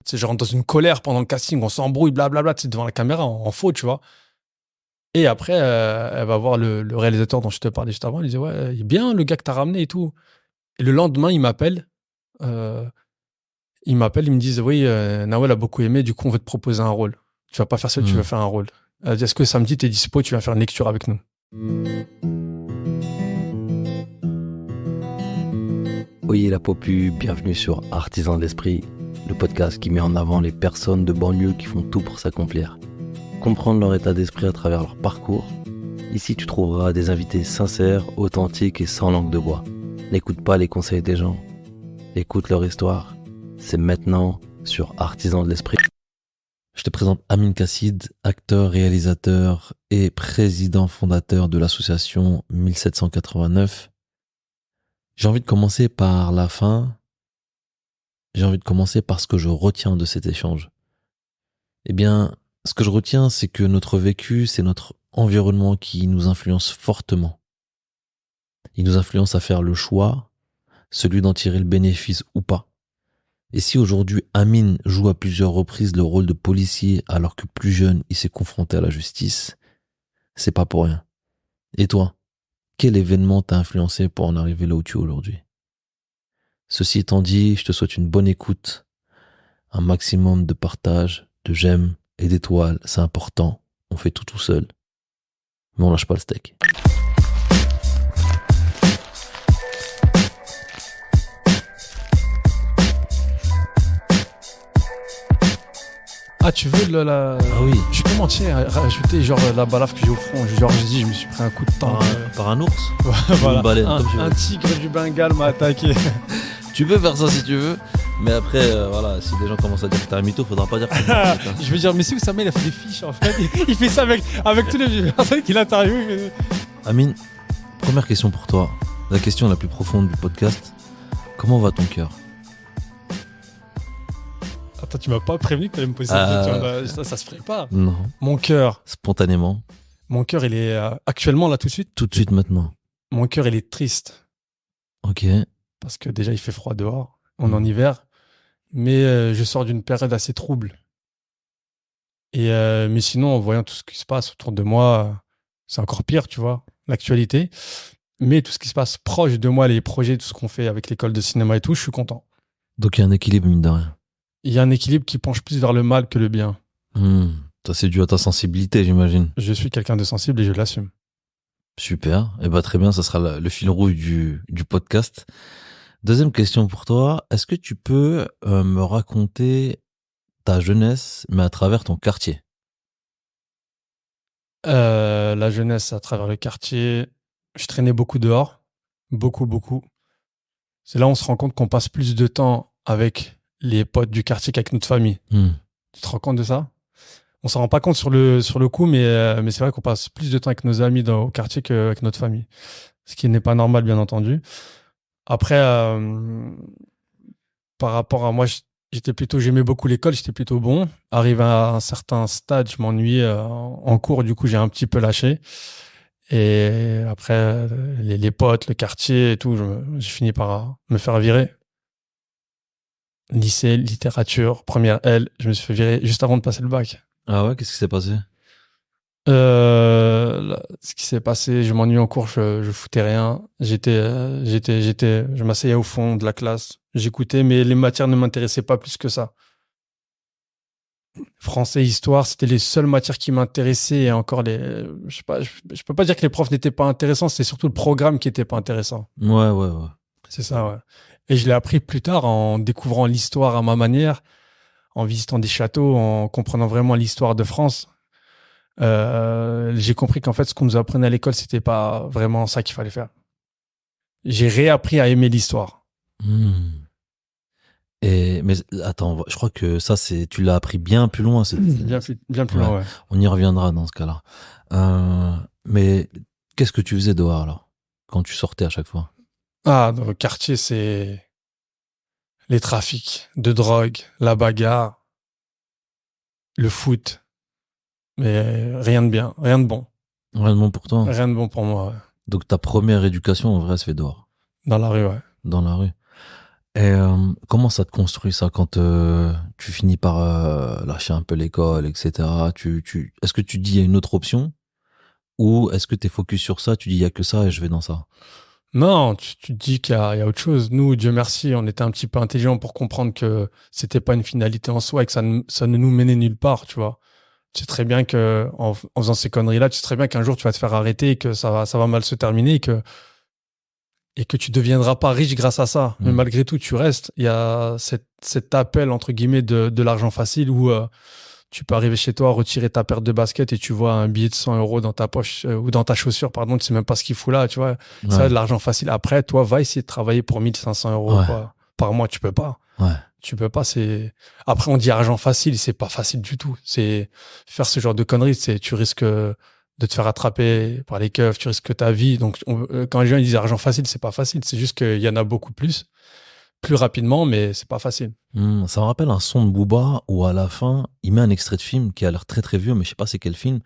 Tu sais, je rentre dans une colère pendant le casting, on s'embrouille, blablabla, tu sais, devant la caméra, en faux, tu vois. Et après, elle va voir le réalisateur dont je te parlais juste avant. Il dit, ouais, il est bien le gars que t'as ramené et tout. Et le lendemain, il m'appelle. Ils m'appellent, ils me disent, oui, Nawel a beaucoup aimé, du coup, on veut te proposer un rôle. Tu vas pas faire ça, tu vas faire un rôle. Elle dit, est-ce que samedi, t'es dispo, tu viens faire une lecture avec nous? Oyez la popu, bienvenue sur Artisans de l'Esprit, le podcast qui met en avant les personnes de banlieue qui font tout pour s'accomplir. Comprendre leur état d'esprit à travers leur parcours. Ici, tu trouveras des invités sincères, authentiques et sans langue de bois. N'écoute pas les conseils des gens, écoute leur histoire. C'est maintenant sur Artisans de l'Esprit. Je te présente Amine Kassid, acteur, réalisateur et président fondateur de l'association 1789. J'ai envie de commencer par la fin. J'ai envie de commencer par ce que je retiens de cet échange. Eh bien, ce que je retiens, c'est que notre vécu, c'est notre environnement qui nous influence fortement. Il nous influence à faire le choix, celui d'en tirer le bénéfice ou pas. Et si aujourd'hui Amine joue à plusieurs reprises le rôle de policier alors que plus jeune, il s'est confronté à la justice, c'est pas pour rien. Et toi, quel événement t'a influencé pour en arriver là où tu es aujourd'hui? Ceci étant dit, je te souhaite une bonne écoute, un maximum de partage, de j'aime et d'étoiles, c'est important, on fait tout seul, mais on lâche pas le steak. Ah, tu veux Ah oui. Je peux mentir, rajouter genre la balafre que j'ai au front. Genre, j'ai dit, je me suis pris un coup de temps. Par un ours? Voilà. Une baleine, comme tu veux. Un tigre du Bengale m'a attaqué. Tu peux faire ça si tu veux, mais après, voilà, si des gens commencent à dire que t'es un mytho, faudra pas dire que c'est un mytho. Je veux dire, mais si Oussama, il a fait des fiches, en fait. Il fait ça avec tous les personnes qu'il interviewe. Amine, première question pour toi. La question la plus profonde du podcast. Comment va ton cœur? Attends, tu m'as pas prévenu que t'allais me poser cette question. Ça se ferait pas. Non. Mon cœur. Spontanément. Mon cœur, il est actuellement, là, tout de suite. Tout de suite maintenant. Mon cœur, il est triste. Ok. Parce que déjà, il fait froid dehors. On est en hiver. Mais je sors d'une période assez trouble. Et mais sinon, en voyant tout ce qui se passe autour de moi, c'est encore pire, tu vois, l'actualité. Mais tout ce qui se passe proche de moi, les projets, tout ce qu'on fait avec l'école de cinéma et tout, je suis content. Donc il y a un équilibre, mine de rien. Il y a un équilibre qui penche plus vers le mal que le bien. Ça, c'est dû à ta sensibilité, j'imagine. Je suis quelqu'un de sensible et je l'assume. Super. Et bah très bien, ça sera le fil rouge du podcast. Deuxième question pour toi. Est-ce que tu peux me raconter ta jeunesse, mais à travers ton quartier? La jeunesse à travers le quartier, je traînais beaucoup dehors. Beaucoup. C'est là où on se rend compte qu'on passe plus de temps avec les potes du quartier qu'avec notre famille. Tu te rends compte de ça? On s'en rend pas compte sur le coup, mais c'est vrai qu'on passe plus de temps avec nos amis au quartier qu'avec notre famille. Ce qui n'est pas normal, bien entendu. Après, par rapport à moi, j'aimais beaucoup l'école, j'étais plutôt bon. Arrivé à un certain stade, je m'ennuyais en cours, du coup, j'ai un petit peu lâché. Et après, les potes, le quartier et tout, j'ai fini par me faire virer. Lycée, littérature, première L, je me suis fait virer juste avant de passer le bac. Ah ouais, qu'est-ce qui s'est passé? Ce qui s'est passé, je m'ennuyais en cours, je foutais rien. Je m'asseyais au fond de la classe, j'écoutais, mais les matières ne m'intéressaient pas plus que ça. Français, histoire, c'était les seules matières qui m'intéressaient et encore je sais pas, je peux pas dire que les profs n'étaient pas intéressants, c'est surtout le programme qui était pas intéressant. Ouais. C'est ça, ouais. Et je l'ai appris plus tard en découvrant l'histoire à ma manière, en visitant des châteaux, en comprenant vraiment l'histoire de France. J'ai compris qu'en fait, ce qu'on nous apprenait à l'école, c'était pas vraiment ça qu'il fallait faire. J'ai réappris à aimer l'histoire. Mais attends, je crois que ça, tu l'as appris bien plus loin. Bien plus loin, ouais. On y reviendra dans ce cas-là. Mais qu'est-ce que tu faisais dehors alors, quand tu sortais à chaque fois? Ah, dans le quartier, c'est les trafics de drogue, la bagarre, le foot. Mais rien de bien, rien de bon. Rien de bon pour toi? Rien de bon pour moi, ouais. Donc ta première éducation, en vrai, se fait dehors? Dans la rue, ouais. Dans la rue. Et comment ça te construit ça quand tu finis par lâcher un peu l'école, etc. Est-ce que tu dis il y a une autre option ou est-ce que tu es focus sur ça, tu dis il y a que ça et je vais dans ça? Non, tu te dis qu'il y a autre chose. Nous, Dieu merci, on était un petit peu intelligents pour comprendre que c'était pas une finalité en soi et que ça ne nous menait nulle part, tu vois. Tu sais très bien que en faisant ces conneries-là, tu sais très bien qu'un jour tu vas te faire arrêter et que ça va mal se terminer et que tu deviendras pas riche grâce à ça. Mais malgré tout, tu restes. Il y a cet appel, entre guillemets, de l'argent facile où tu peux arriver chez toi, retirer ta paire de baskets et tu vois un billet de 100 euros dans ta poche ou dans ta chaussure, pardon, tu sais même pas ce qu'il fout là, tu vois. Ouais. Ça, de l'argent facile. Après, toi, va essayer de travailler pour 1500 euros Ouais. quoi, par mois. Tu peux pas. Ouais. Tu peux pas, Après, on dit argent facile, c'est pas facile du tout. C'est faire ce genre de conneries, tu risques de te faire attraper par les keufs, tu risques ta vie. Donc, quand les gens ils disent argent facile, c'est pas facile. C'est juste qu'il y en a beaucoup plus rapidement, mais c'est pas facile. Ça me rappelle un son de Booba où à la fin, il met un extrait de film qui a l'air très très vieux, mais je sais pas c'est quel film.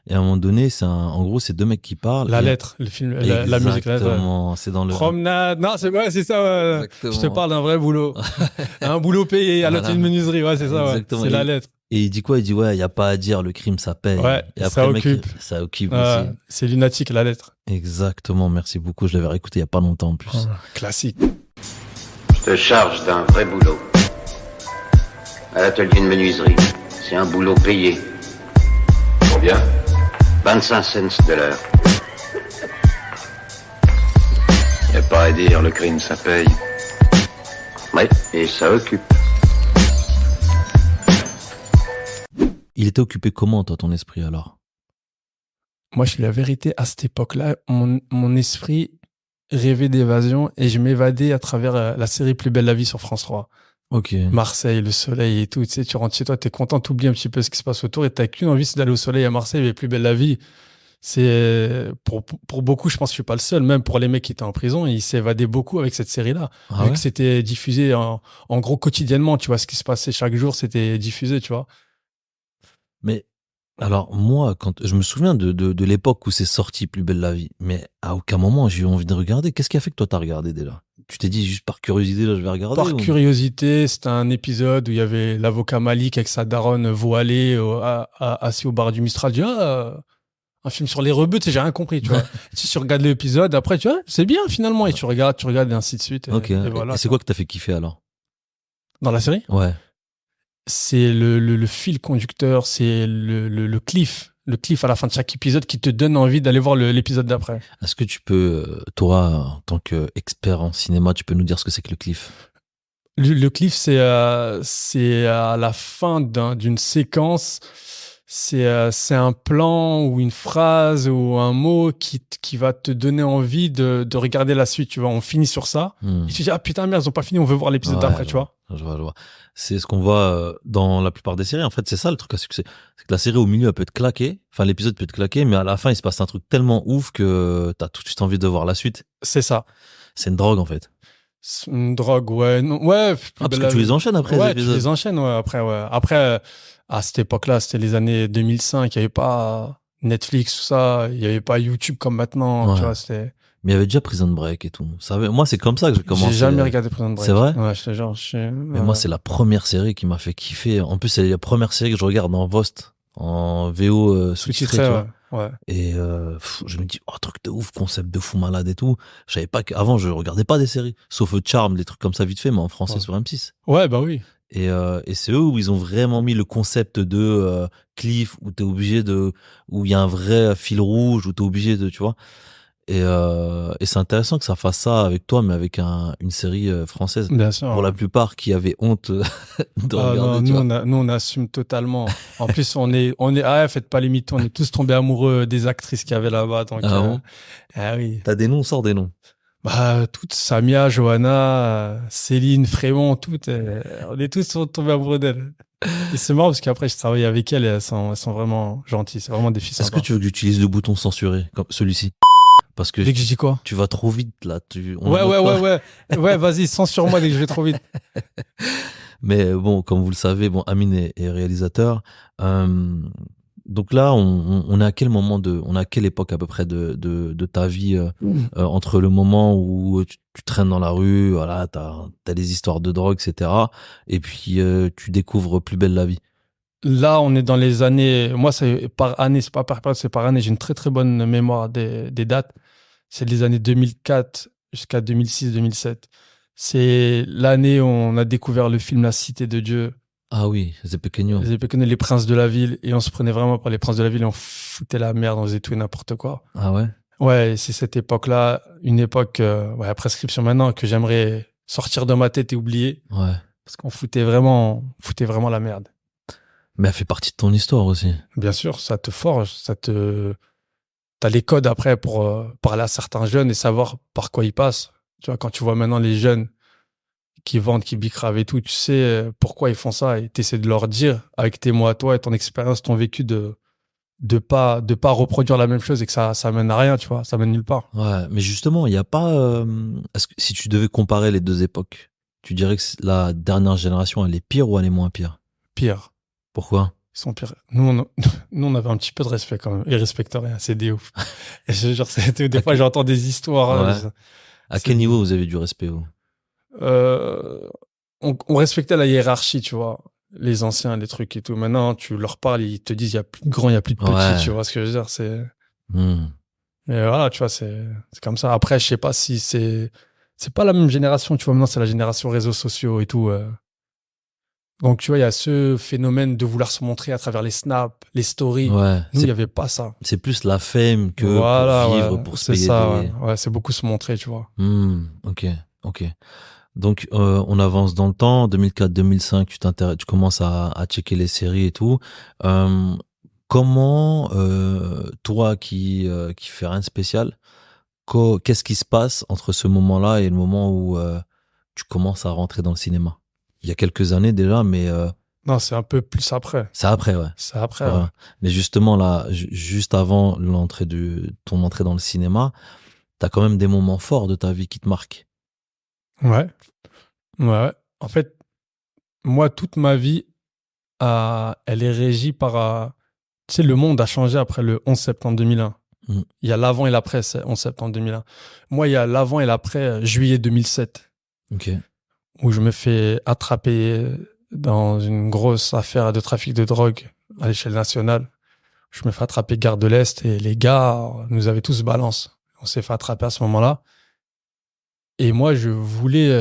Et à un moment donné, en gros, c'est deux mecs qui parlent. La lettre, le film, la musique, la lettre. Exactement, c'est dans le... Promenade. Non, c'est ça. Ouais. Exactement. Je te parle d'un vrai boulot. Un boulot payé à l'hôtel de menuiserie. Ouais, c'est ça. Ouais. C'est la lettre. Et il dit quoi? Il dit, ouais, il n'y a pas à dire, le crime, ça paye. Ouais, et après, ça le mec, occupe. Ça occupe aussi. C'est lunatique, la lettre. Exactement, merci beaucoup. Je l'avais réécouté il n'y a pas longtemps en plus. Classique. Je te charge d'un vrai boulot. À l'atelier de menuiserie. C'est un boulot payé. Combien? 25 cents de l'heure. Y a pas à dire, le crime ça paye. Ouais, et ça occupe. Il était occupé comment, toi, ton esprit, alors? Moi, je suis la vérité, à cette époque-là, mon esprit rêvait d'évasion et je m'évadais à travers la série Plus belle la vie sur France 3. Ok. Marseille, le soleil et tout, tu sais, tu rentres chez toi, t'es content, t'oublies un petit peu ce qui se passe autour et t'as qu'une envie, c'est d'aller au soleil à Marseille, mais Plus belle la vie. C'est, pour beaucoup, je pense que je suis pas le seul, même pour les mecs qui étaient en prison, ils s'évadaient beaucoup avec cette série-là. Ah vu ouais? que c'était diffusé en gros quotidiennement, tu vois, ce qui se passait chaque jour, c'était diffusé, tu vois. Mais alors moi, quand je me souviens de l'époque où c'est sorti Plus belle la vie, mais à aucun moment j'ai eu envie de regarder. Qu'est-ce qui a fait que toi t'as regardé déjà? Tu t'es dit juste par curiosité là je vais regarder? Par curiosité, c'était un épisode où il y avait l'avocat Malik avec sa daronne voilée assis au bar du Mistral. Je dis, un film sur les rebeux, tu sais, j'ai rien compris, tu vois. Si tu regardes l'épisode, après tu vois, c'est bien finalement, et tu regardes et ainsi de suite. Ok. Et voilà. Et c'est quoi que t'as fait kiffer alors? Dans la série? Ouais. C'est le fil conducteur, c'est le cliff. Le cliff à la fin de chaque épisode qui te donne envie d'aller voir l'épisode d'après. Est-ce que tu peux, toi, en tant qu'expert en cinéma, tu peux nous dire ce que c'est que le cliff? Le cliff, c'est à la fin d'une séquence. C'est un plan ou une phrase ou un mot qui va te donner envie de regarder la suite, tu vois. On finit sur ça. Et tu te dis, ah putain, merde, ils ont pas fini, on veut voir l'épisode d'après, tu vois. Je vois. C'est ce qu'on voit dans la plupart des séries. En fait, c'est ça le truc à succès. C'est que la série au milieu, elle peut être claquée. Enfin, l'épisode peut être claqué, mais à la fin, il se passe un truc tellement ouf que t'as tout de suite envie de voir la suite. C'est ça. C'est une drogue, en fait. C'est une drogue, ouais. Non, ouais. Parce que tu les enchaînes après les épisodes. Ouais, tu les enchaînes, ouais. Après, à cette époque-là, c'était les années 2005. Il n'y avait pas Netflix, tout ça. Il n'y avait pas YouTube comme maintenant. Ouais. Tu vois, c'était... Mais il y avait déjà Prison Break et tout. Moi, c'est comme ça que j'ai commencé. J'ai jamais regardé Prison Break. C'est vrai? Ouais, je te jure. Mais moi, c'est la première série qui m'a fait kiffer. En plus, c'est la première série que je regarde en Vost, en VO sous-titré. Ouais. Et je me dis, oh, truc de ouf, concept de fou malade et tout. Je savais pas qu'avant, je regardais pas des séries. Sauf Charm, des trucs comme ça vite fait, mais en français sur M6. Ouais, bah oui. Et c'est eux où ils ont vraiment mis le concept de cliff, où t'es obligé où il y a un vrai fil rouge, où t'es obligé de, tu vois. Et c'est intéressant que ça fasse ça avec toi, mais avec une série française. Bien sûr. Pour la plupart qui avaient honte de regarder. Non, nous, on assume totalement. En plus, on est, faites pas les mythos, on est tous tombés amoureux des actrices qu'il y avait là-bas. Donc, bon? Ah oui. T'as des noms, sors des noms. Bah, toutes, Samia, Johanna, Céline, Frémont, toutes, on est tous tombés amoureux d'elles. Et c'est marrant parce qu'après, je travaille avec elles et elles sont vraiment gentilles. C'est vraiment des filles sympas. Est-ce que tu veux que j'utilise le bouton censuré, comme celui-ci? Parce que dès que je dis quoi? Tu vas trop vite, là. Ouais, vas-y, censure-moi dès que je vais trop vite. Mais bon, comme vous le savez, Amine est réalisateur. Donc là, on est à quel moment on est à quelle époque à peu près de ta vie entre le moment où tu traînes dans la rue, voilà, t'as des histoires de drogue, etc. Et puis tu découvres Plus belle la vie. Là, on est dans les années. Moi, c'est par année, c'est pas par période, c'est par année. J'ai une très très bonne mémoire des dates. C'est les années 2004 jusqu'à 2006-2007. C'est l'année où on a découvert le film La Cité de Dieu. Ah oui, c'est pequeño. Les princes de la ville. Et on se prenait vraiment pour les princes de la ville et on foutait la merde, on faisait tout et n'importe quoi. Ah ouais. Ouais, c'est cette époque-là, une époque, ouais, à prescription maintenant, que j'aimerais sortir de ma tête et oublier. Ouais. Parce qu'on foutait vraiment la merde. Mais elle fait partie de ton histoire aussi. Bien sûr, ça te forge, t'as les codes après pour parler à certains jeunes et savoir par quoi ils passent. Tu vois, quand tu vois maintenant les jeunes qui vendent, qui bicravent et tout, tu sais pourquoi ils font ça et t'essaies de leur dire avec tes mots à toi et ton expérience, ton vécu de pas reproduire la même chose et que ça mène à rien, tu vois, ça mène nulle part. Ouais, mais justement, il y a pas. Est-ce que si tu devais comparer les deux époques, tu dirais que la dernière génération, elle est pire ou elle est moins pire? Pire. Pourquoi? Ils sont pires. Nous, on avait un petit peu de respect quand même. Ils respectent rien, c'est des ouf. Et genre, des fois, j'entends des histoires. Ouais. À quel niveau vous avez du respect, vous? On respectait la hiérarchie, tu vois. Les anciens, les trucs et tout. Maintenant, tu leur parles, ils te disent, il y a plus de grands, il y a plus de petits, Ouais. tu vois ce que je veux dire, Hmm. mais voilà, tu vois, c'est comme ça. Après, je sais pas si c'est pas la même génération, tu vois. Maintenant, c'est la génération réseaux sociaux et tout. Donc, tu vois, il y a ce phénomène de vouloir se montrer à travers les snaps, les stories. Ouais. Nous, il y avait pas ça. C'est plus la fame que Voilà, pour vivre, ouais, pour se c'est payer ça, des. ouais, c'est beaucoup se montrer, tu vois. Ok, ok. Donc on avance dans le temps. 2004-2005, tu commences à checker les séries et tout. Comment toi qui fais rien de spécial, qu'est-ce qui se passe entre ce moment-là et le moment où tu commences à rentrer dans le cinéma? Il y a quelques années déjà, mais Non, c'est un peu plus après. c'est après, ouais. C'est après, Ouais. ouais. Mais justement là, juste avant ton entrée dans le cinéma, t'as quand même des moments forts de ta vie qui te marquent. Ouais. Ouais. En fait, moi, toute ma vie, elle est régie par... tu sais, le monde a changé après le 11 septembre 2001. Mm. Il y a l'avant et l'après, c'est 11 septembre 2001. Moi, il y a l'avant et l'après, juillet 2007, Ok. où je me fais attraper dans une grosse affaire de trafic de drogue à l'échelle nationale. Je me fais attraper gare de l'Est et les gars nous avaient tous balance. On s'est fait attraper à ce moment-là. Et moi, je voulais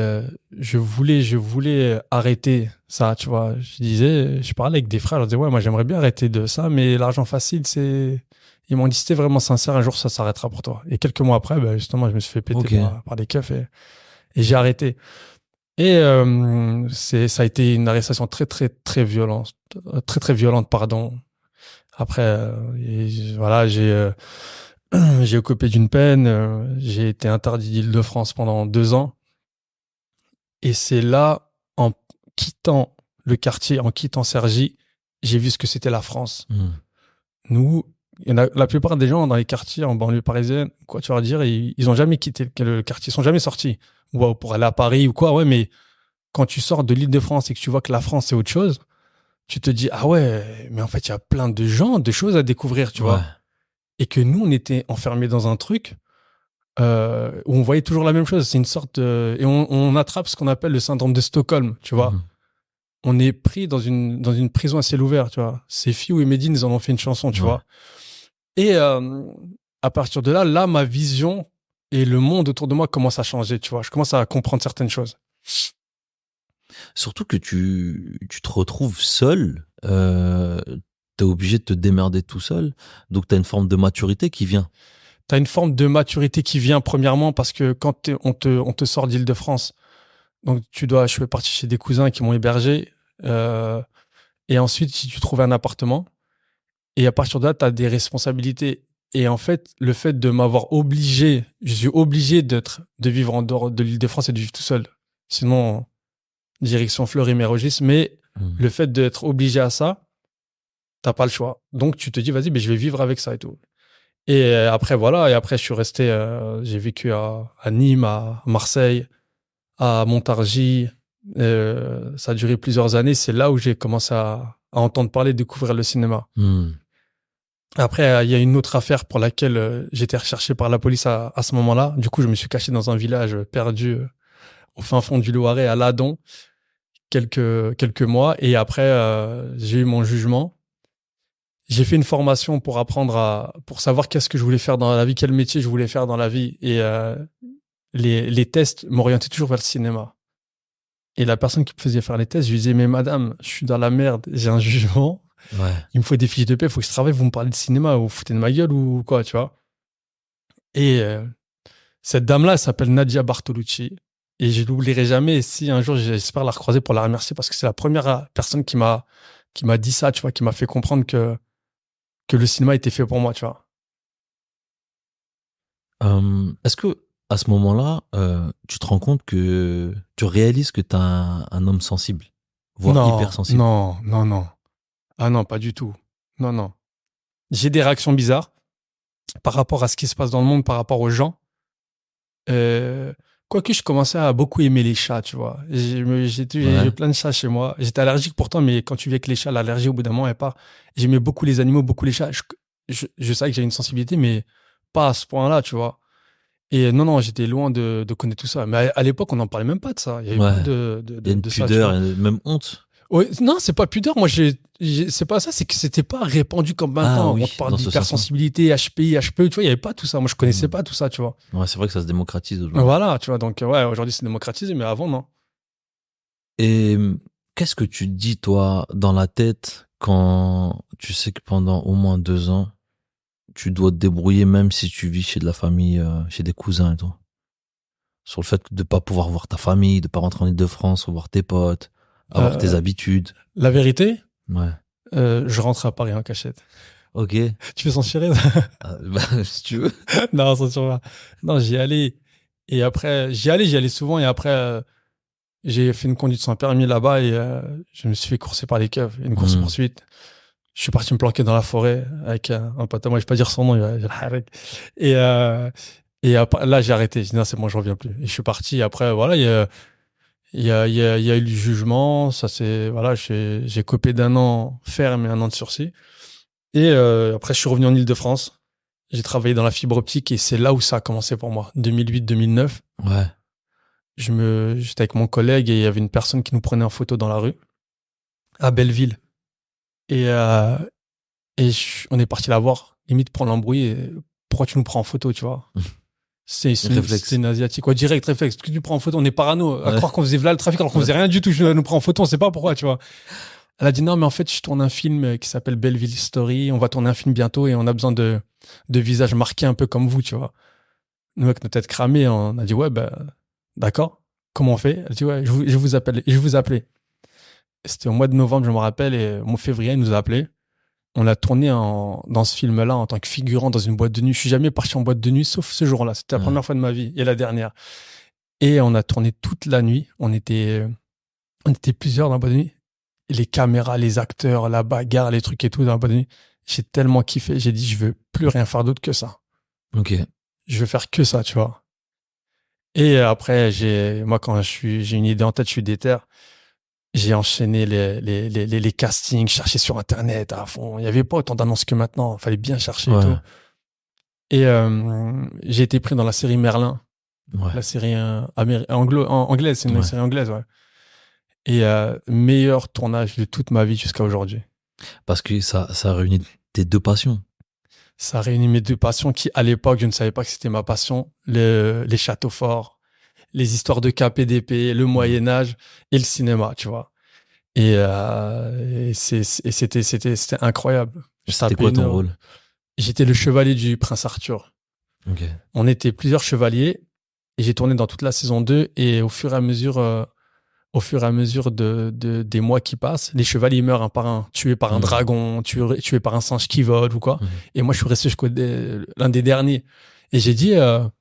arrêter ça, tu vois. Je parlais avec des frères, je disais, ouais, moi, j'aimerais bien arrêter de ça, mais l'argent facile, ils m'ont dit, si t'es vraiment sincère, un jour, ça s'arrêtera pour toi. Et quelques mois après, ben, justement, je me suis fait péter Ok. par des keufs et j'ai arrêté. Et ça a été une arrestation très, très, très violente. Très, très violente, pardon. Après, voilà, j'ai occupé d'une peine, j'ai été interdit d'Île-de-France pendant 2 ans. Et c'est là, en quittant le quartier, en quittant Cergy, j'ai vu ce que c'était la France. Mm. Nous, la plupart des gens dans les quartiers en banlieue parisienne, quoi tu vas dire, ils ont jamais quitté le quartier, ils sont jamais sortis. Ou pour aller à Paris ou quoi, ouais, mais quand tu sors de l'Île-de-France et que tu vois que la France c'est autre chose, tu te dis, ah ouais, mais en fait, il y a plein de gens, de choses à découvrir, tu Ouais. vois. Et que nous, on était enfermés dans un truc où on voyait toujours la même chose. C'est une sorte et on attrape ce qu'on appelle le syndrome de Stockholm, tu vois. Mm. On est pris dans une prison à ciel ouvert, tu vois. C'est Fiou et Medine, ils en ont fait une chanson, tu Ouais. vois. Et à partir de là, ma vision et le monde autour de moi commence à changer, tu vois. Je commence à comprendre certaines choses. Surtout que tu te retrouves seul, t'es obligé de te démerder tout seul, donc t'as une forme de maturité qui vient. T'as une forme de maturité qui vient premièrement parce que quand on te sort d'Île-de-France, donc je fais partie chez des cousins qui m'ont hébergé, et ensuite si tu trouves un appartement, et à partir de là t'as des responsabilités. Et en fait, le fait de m'avoir obligé, je suis obligé de vivre en dehors de l'Île-de-France et de vivre tout seul. Sinon, direction Fleury-Mérogis, mais le fait d'être obligé à ça, t'as pas le choix. Donc tu te dis, vas-y, mais je vais vivre avec ça et tout. Et après, voilà. Et après, je suis resté, j'ai vécu à Nîmes, à Marseille, à Montargis. Ça a duré plusieurs années. C'est là où j'ai commencé à entendre parler, découvrir le cinéma. Mm. Après, il y a une autre affaire pour laquelle j'étais recherché par la police à ce moment-là. Du coup, je me suis caché dans un village perdu au fin fond du Loiret, à Ladon, quelques mois. Et après, j'ai eu mon jugement. J'ai fait une formation pour pour savoir qu'est-ce que je voulais faire dans la vie, quel métier je voulais faire dans la vie. Et les tests m'orientaient toujours vers le cinéma. Et la personne qui me faisait faire les tests, je lui disais, mais madame, je suis dans la merde, j'ai un jugement. Ouais. Il me faut des fiches de paie, il faut que je travaille, vous me parlez de cinéma, vous vous foutez de ma gueule ou quoi, tu vois. Et cette dame-là, elle s'appelle Nadia Bartolucci. Et je l'oublierai jamais. Et si un jour, j'espère la recroiser pour la remercier, parce que c'est la première personne qui m'a dit ça, tu vois, qui m'a fait comprendre que le cinéma était fait pour moi, tu vois. Est-ce que à ce moment-là, tu te rends compte que tu réalises que t'es un homme sensible, voire Non, hypersensible? non, non, non. Ah non, pas du tout. Non, non. J'ai des réactions bizarres par rapport à ce qui se passe dans le monde, par rapport aux gens. Euh, Quoique je commençais à beaucoup aimer les chats, tu vois. J'ai Ouais. plein de chats chez moi. J'étais allergique pourtant, mais quand tu vis avec les chats, l'allergie au bout d'un moment, elle part. J'aimais beaucoup les animaux, beaucoup les chats. Je savais que j'avais une sensibilité, mais pas à ce point-là, tu vois. Et non, non, j'étais loin de connaître tout ça. Mais à l'époque, on n'en parlait même pas de ça. Il y avait Ouais. pas Il y a une de ça, tu pudeur, vois. et même honte. Ouais, non, c'est pas pudeur. Moi, c'est pas ça. C'est que c'était pas répandu comme Ah maintenant. On te oui, parle dans ce sens-là. d'hypersensibilité, HPI, HPE. Tu vois, il y avait pas tout ça. Moi, je connaissais Hmm. pas tout ça, tu vois. Ouais, c'est vrai que ça se démocratise aujourd'hui. Voilà, tu vois. Donc, ouais, aujourd'hui, c'est démocratisé, mais avant, non. Et qu'est-ce que tu te dis, toi, dans la tête, quand tu sais que pendant au moins 2 ans, tu dois te débrouiller, même si tu vis chez de la famille, chez des cousins et tout? Sur le fait de pas pouvoir voir ta famille, de pas rentrer en Île-de-France, voir tes potes, avoir tes Euh, habitudes. la vérité, Ouais. je rentre à Paris en cachette. Ok. Tu veux s'en tirer? Bah, si tu veux. Non, s'en tire pas. Non, j'y allais. Et après, j'y allais souvent. Et après, j'ai fait une conduite sans permis là-bas et je me suis fait courser par les keufs. Une Hmm. course-poursuite. Je suis parti me planquer dans la forêt avec un pote à moi. Je vais pas dire son nom, il va le harak. Et, et après, là, j'ai arrêté. J'ai dit, non, c'est bon, je reviens plus. Et je suis parti. Et après, voilà, il y a eu le jugement. Ça, c'est, voilà, j'ai copé d'un an ferme et un an de sursis. Et après, je suis revenu en Île-de-France. J'ai travaillé dans la fibre optique et c'est là où ça a commencé pour moi. 2008-2009. Ouais. J'étais avec mon collègue et il y avait une personne qui nous prenait en photo dans la rue, à Belleville. Et, on est parti la voir, limite pour l'embrouiller. Pourquoi tu nous prends en photo, tu vois? Réflexe. C'est une asiatique. Ouais, direct, réflexe. Que tu prends en photo, on est parano. À Ouais. croire qu'on faisait là le trafic alors qu'on Ouais. faisait rien du tout. Je nous prends en photo, on sait pas pourquoi, tu vois. Elle a dit non, mais en fait, je tourne un film qui s'appelle Belleville Story. On va tourner un film bientôt et on a besoin de visages marqués un peu comme vous, tu vois. Nous, avec nos têtes cramées, on a dit ouais, ben, d'accord. Comment on fait? Elle dit ouais, je vous appelle. Et je vous appelais. C'était au mois de novembre, je me rappelle, et au mois de février, elle nous a appelés. On l'a tourné dans ce film-là en tant que figurant dans une boîte de nuit. Je suis jamais parti en boîte de nuit, sauf ce jour-là. C'était la Ouais. première fois de ma vie et la dernière. Et on a tourné toute la nuit. On était plusieurs dans la boîte de nuit. Et les caméras, les acteurs, la bagarre, les trucs et tout dans la boîte de nuit. J'ai tellement kiffé. J'ai dit, je veux plus rien faire d'autre que ça. Ok. Je veux faire que ça, tu vois. Et après, moi, quand j'ai une idée en tête, je suis déter. J'ai enchaîné les castings, cherché sur Internet à fond. Il n'y avait pas autant d'annonces que maintenant. Il fallait bien chercher et Ouais. tout. Et j'ai été pris dans la série Merlin, Ouais. la série anglaise, c'est une Ouais. série anglaise, ouais. Et meilleur tournage de toute ma vie jusqu'à aujourd'hui. Parce que ça réunit tes deux passions. Ça a réuni mes deux passions qui, à l'époque, je ne savais pas que c'était ma passion. Les châteaux forts, les histoires de KPDP, le Moyen-Âge et le cinéma, tu vois. Et c'était incroyable. Je C'était tapais quoi une ton heure. rôle? J'étais le chevalier du prince Arthur. Ok. On était plusieurs chevaliers et j'ai tourné dans toute la saison 2 et au fur et à mesure des mois qui passent, les chevaliers meurent un par un, tués par un Mhm. dragon, tués par un singe qui vole ou quoi. Mhm. Et moi, je suis resté jusqu'au l'un des derniers. Et j'ai dit à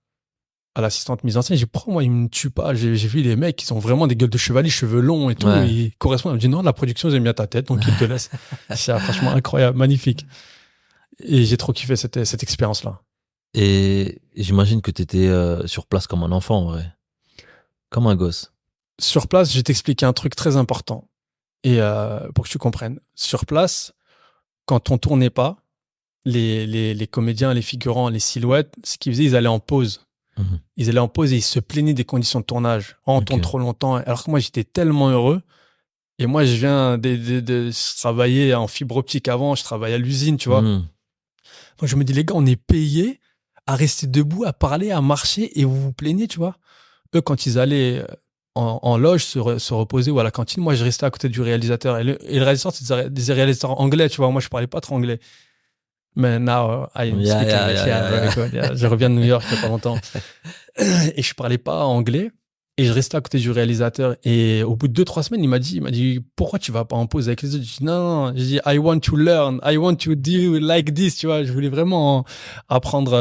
l'assistante mise en scène, j'ai dit, pourquoi moi, ils me tuent pas? J'ai vu les mecs qui sont vraiment des gueules de chevalier, cheveux longs et tout. Ouais. Et ils correspondent. Elle me dit, non, la production, ils aiment bien ta tête, donc ils te laissent. C'est franchement incroyable, magnifique. Et j'ai trop kiffé cette expérience-là. Et j'imagine que t'étais sur place comme un enfant, en vrai. Comme un gosse. Sur place, je vais t'expliquer un truc très important. Et pour que tu comprennes. Sur place, quand on tournait pas, les comédiens, les figurants, les silhouettes, ce qu'ils faisaient, ils allaient en pause. Ils allaient en pause et ils se plaignaient des conditions de tournage. Oh, on tourne trop longtemps. Alors que moi, j'étais tellement heureux. Et moi, je viens je travaillais en fibre optique avant, je travaillais à l'usine, tu vois. Donc, je me dis, les gars, on est payés à rester debout, à parler, à marcher et vous vous plaignez, tu vois. Eux, quand ils allaient en loge se reposer ou à la cantine, moi, je restais à côté du réalisateur. Et le réalisateur, c'était des réalisateurs anglais, tu vois. Moi, je parlais pas trop anglais. Mais now, I am speaking English. Very good. Yeah. Je reviens de New York il y a pas longtemps. Et je parlais pas anglais. Et je restais à côté du réalisateur. Et au bout de 2-3 semaines, il m'a dit, pourquoi tu vas pas en pause avec les autres? Je dis, non. Je dis, I want to learn. I want to do like this, tu vois. Je voulais vraiment apprendre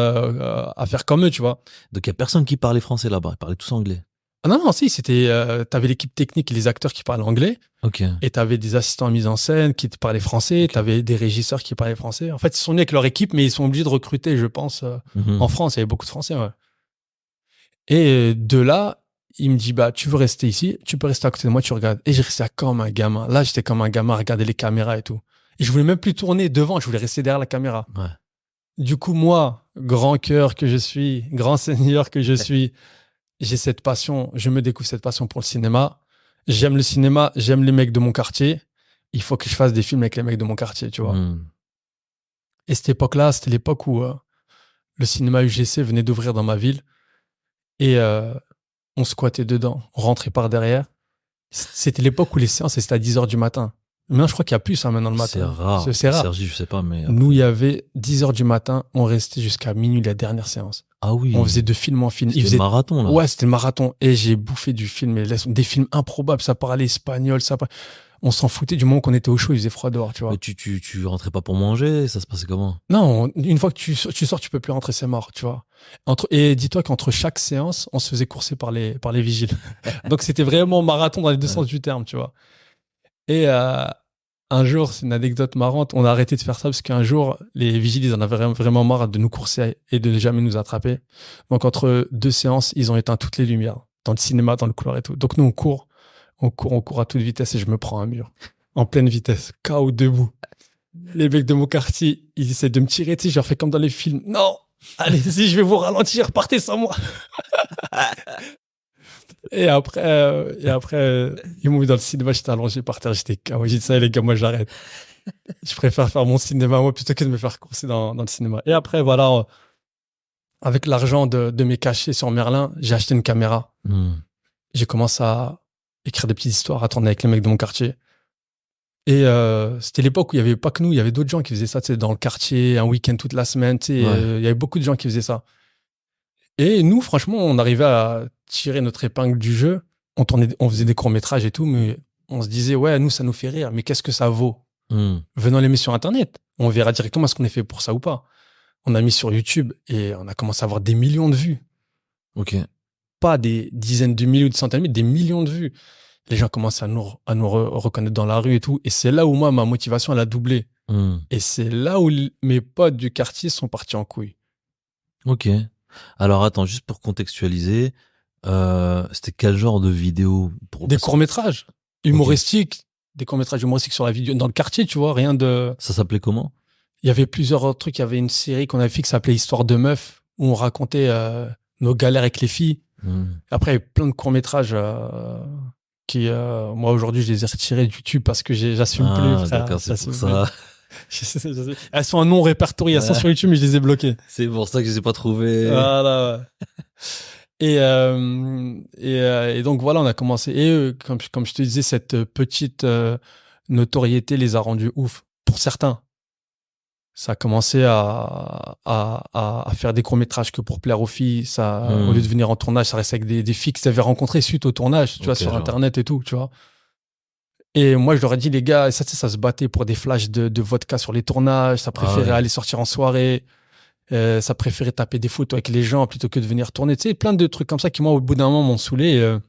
à faire comme eux, tu vois. Donc, il y a personne qui parlait français là-bas. Ils parlaient tous anglais. Ah non, si, c'était, t'avais l'équipe technique et les acteurs qui parlaient anglais. Ok. Et t'avais des assistants à mise en scène qui parlaient français. T'avais des régisseurs qui parlaient français. En fait, ils sont venus avec leur équipe, mais ils sont obligés de recruter, je pense, en France. Il y avait beaucoup de Français, ouais. Et de là, il me dit, bah, tu veux rester ici, tu peux rester à côté de moi, tu regardes. Et j'ai resté comme un gamin. Là, j'étais comme un gamin à regarder les caméras et tout. Et je voulais même plus tourner devant, je voulais rester derrière la caméra. Ouais. Du coup, moi, grand cœur que je suis, grand seigneur que je suis, j'ai cette passion, je me découvre cette passion pour le cinéma. J'aime le cinéma, j'aime les mecs de mon quartier. Il faut que je fasse des films avec les mecs de mon quartier, tu vois. Et cette époque-là, c'était l'époque où le cinéma UGC venait d'ouvrir dans ma ville. Et on squattait dedans, on rentrait par derrière. C'était l'époque où les séances, c'était à 10h du matin. Maintenant, je crois qu'il y a plus ça maintenant le matin. C'est rare. C'est rare. Sergi, je sais pas, mais... Nous, il y avait 10h du matin, on restait jusqu'à minuit la dernière séance. Ah oui. On faisait de film en film. C'était le marathon, là. Ouais, c'était le marathon. Et j'ai bouffé du film, des films improbables. Ça parlait espagnol, on s'en foutait du moment qu'on était au chaud, il faisait froid dehors, tu vois. Mais tu rentrais pas pour manger, ça se passait comment? Non, une fois que tu sors, tu peux plus rentrer, c'est mort, tu vois. Et dis-toi qu'entre chaque séance, on se faisait courser par les vigiles. Donc c'était vraiment marathon dans les deux sens du terme, tu vois. Et un jour, c'est une anecdote marrante, on a arrêté de faire ça parce qu'un jour, les vigiles, ils en avaient vraiment marre de nous courser et de ne jamais nous attraper. Donc entre deux séances, ils ont éteint toutes les lumières, dans le cinéma, dans le couloir et tout. Donc nous, on court à toute vitesse et je me prends un mur. En pleine vitesse, KO debout. Les mecs de mon quartier, ils essaient de me tirer, tu sais, je leur fais comme dans les films. Non, allez-y, je vais vous ralentir, partez sans moi. Et après, ils m'ont mis dans le cinéma, j'étais allongé par terre, j'étais KO. J'ai dit, ça, les gars, moi, j'arrête. Je préfère faire mon cinéma, moi, plutôt que de me faire courser dans le cinéma. Et après, voilà, avec l'argent de mes cachets sur Merlin, j'ai acheté une caméra. J'ai commencé à écrire des petites histoires, à tourner avec les mecs de mon quartier. Et c'était l'époque où il y avait pas que nous, il y avait d'autres gens qui faisaient ça, tu sais, dans le quartier, un week-end toute la semaine, tu sais, il y avait beaucoup de gens qui faisaient ça. Et nous, franchement, on arrivait à tirer notre épingle du jeu. On faisait des courts-métrages et tout, mais on se disait, ouais, nous, ça nous fait rire, mais qu'est-ce que ça vaut? Venons les mettre sur Internet. On verra directement est-ce qu'on est fait pour ça ou pas. On a mis sur YouTube et on a commencé à avoir des millions de vues. Ok. Pas des dizaines de milliers ou des centaines de milliers, des millions de vues. Les gens commencent à nous reconnaître dans la rue et tout. Et c'est là où moi, ma motivation, elle a doublé. Et c'est là où mes potes du quartier sont partis en couille. Ok. Alors attends, juste pour contextualiser, c'était quel genre de vidéo? Des courts-métrages humoristiques, des courts-métrages humoristiques sur la vidéo, dans le quartier, tu vois, rien de... Ça s'appelait comment? Il y avait plusieurs trucs. Il y avait une série qu'on avait fait qui s'appelait Histoire de meuf, où on racontait nos galères avec les filles. Après, il y avait plein de courts-métrages qui, moi, aujourd'hui, je les ai retirés de YouTube parce que j'assume plus, frère. D'accord, c'est pour ça. Elles sont en non répertoriées, elles sont sur YouTube, mais je les ai bloquées. C'est pour ça que je les ai pas trouvées. Voilà, ouais. Et donc, voilà, on a commencé. Et comme je te disais, cette petite notoriété les a rendus ouf. Pour certains. Ça a commencé à faire des courts-métrages que pour plaire aux filles. Ça, au lieu de venir en tournage, ça restait avec des filles qu'ils avaient rencontrées suite au tournage, tu vois, sur Internet et tout, tu vois. Et moi, je leur ai dit, les gars, ça se battait pour des flashs de vodka sur les tournages. Ça préférait aller sortir en soirée. Ça préférait taper des photos avec les gens plutôt que de venir tourner. Tu sais, plein de trucs comme ça qui, moi, au bout d'un moment, m'ont saoulé.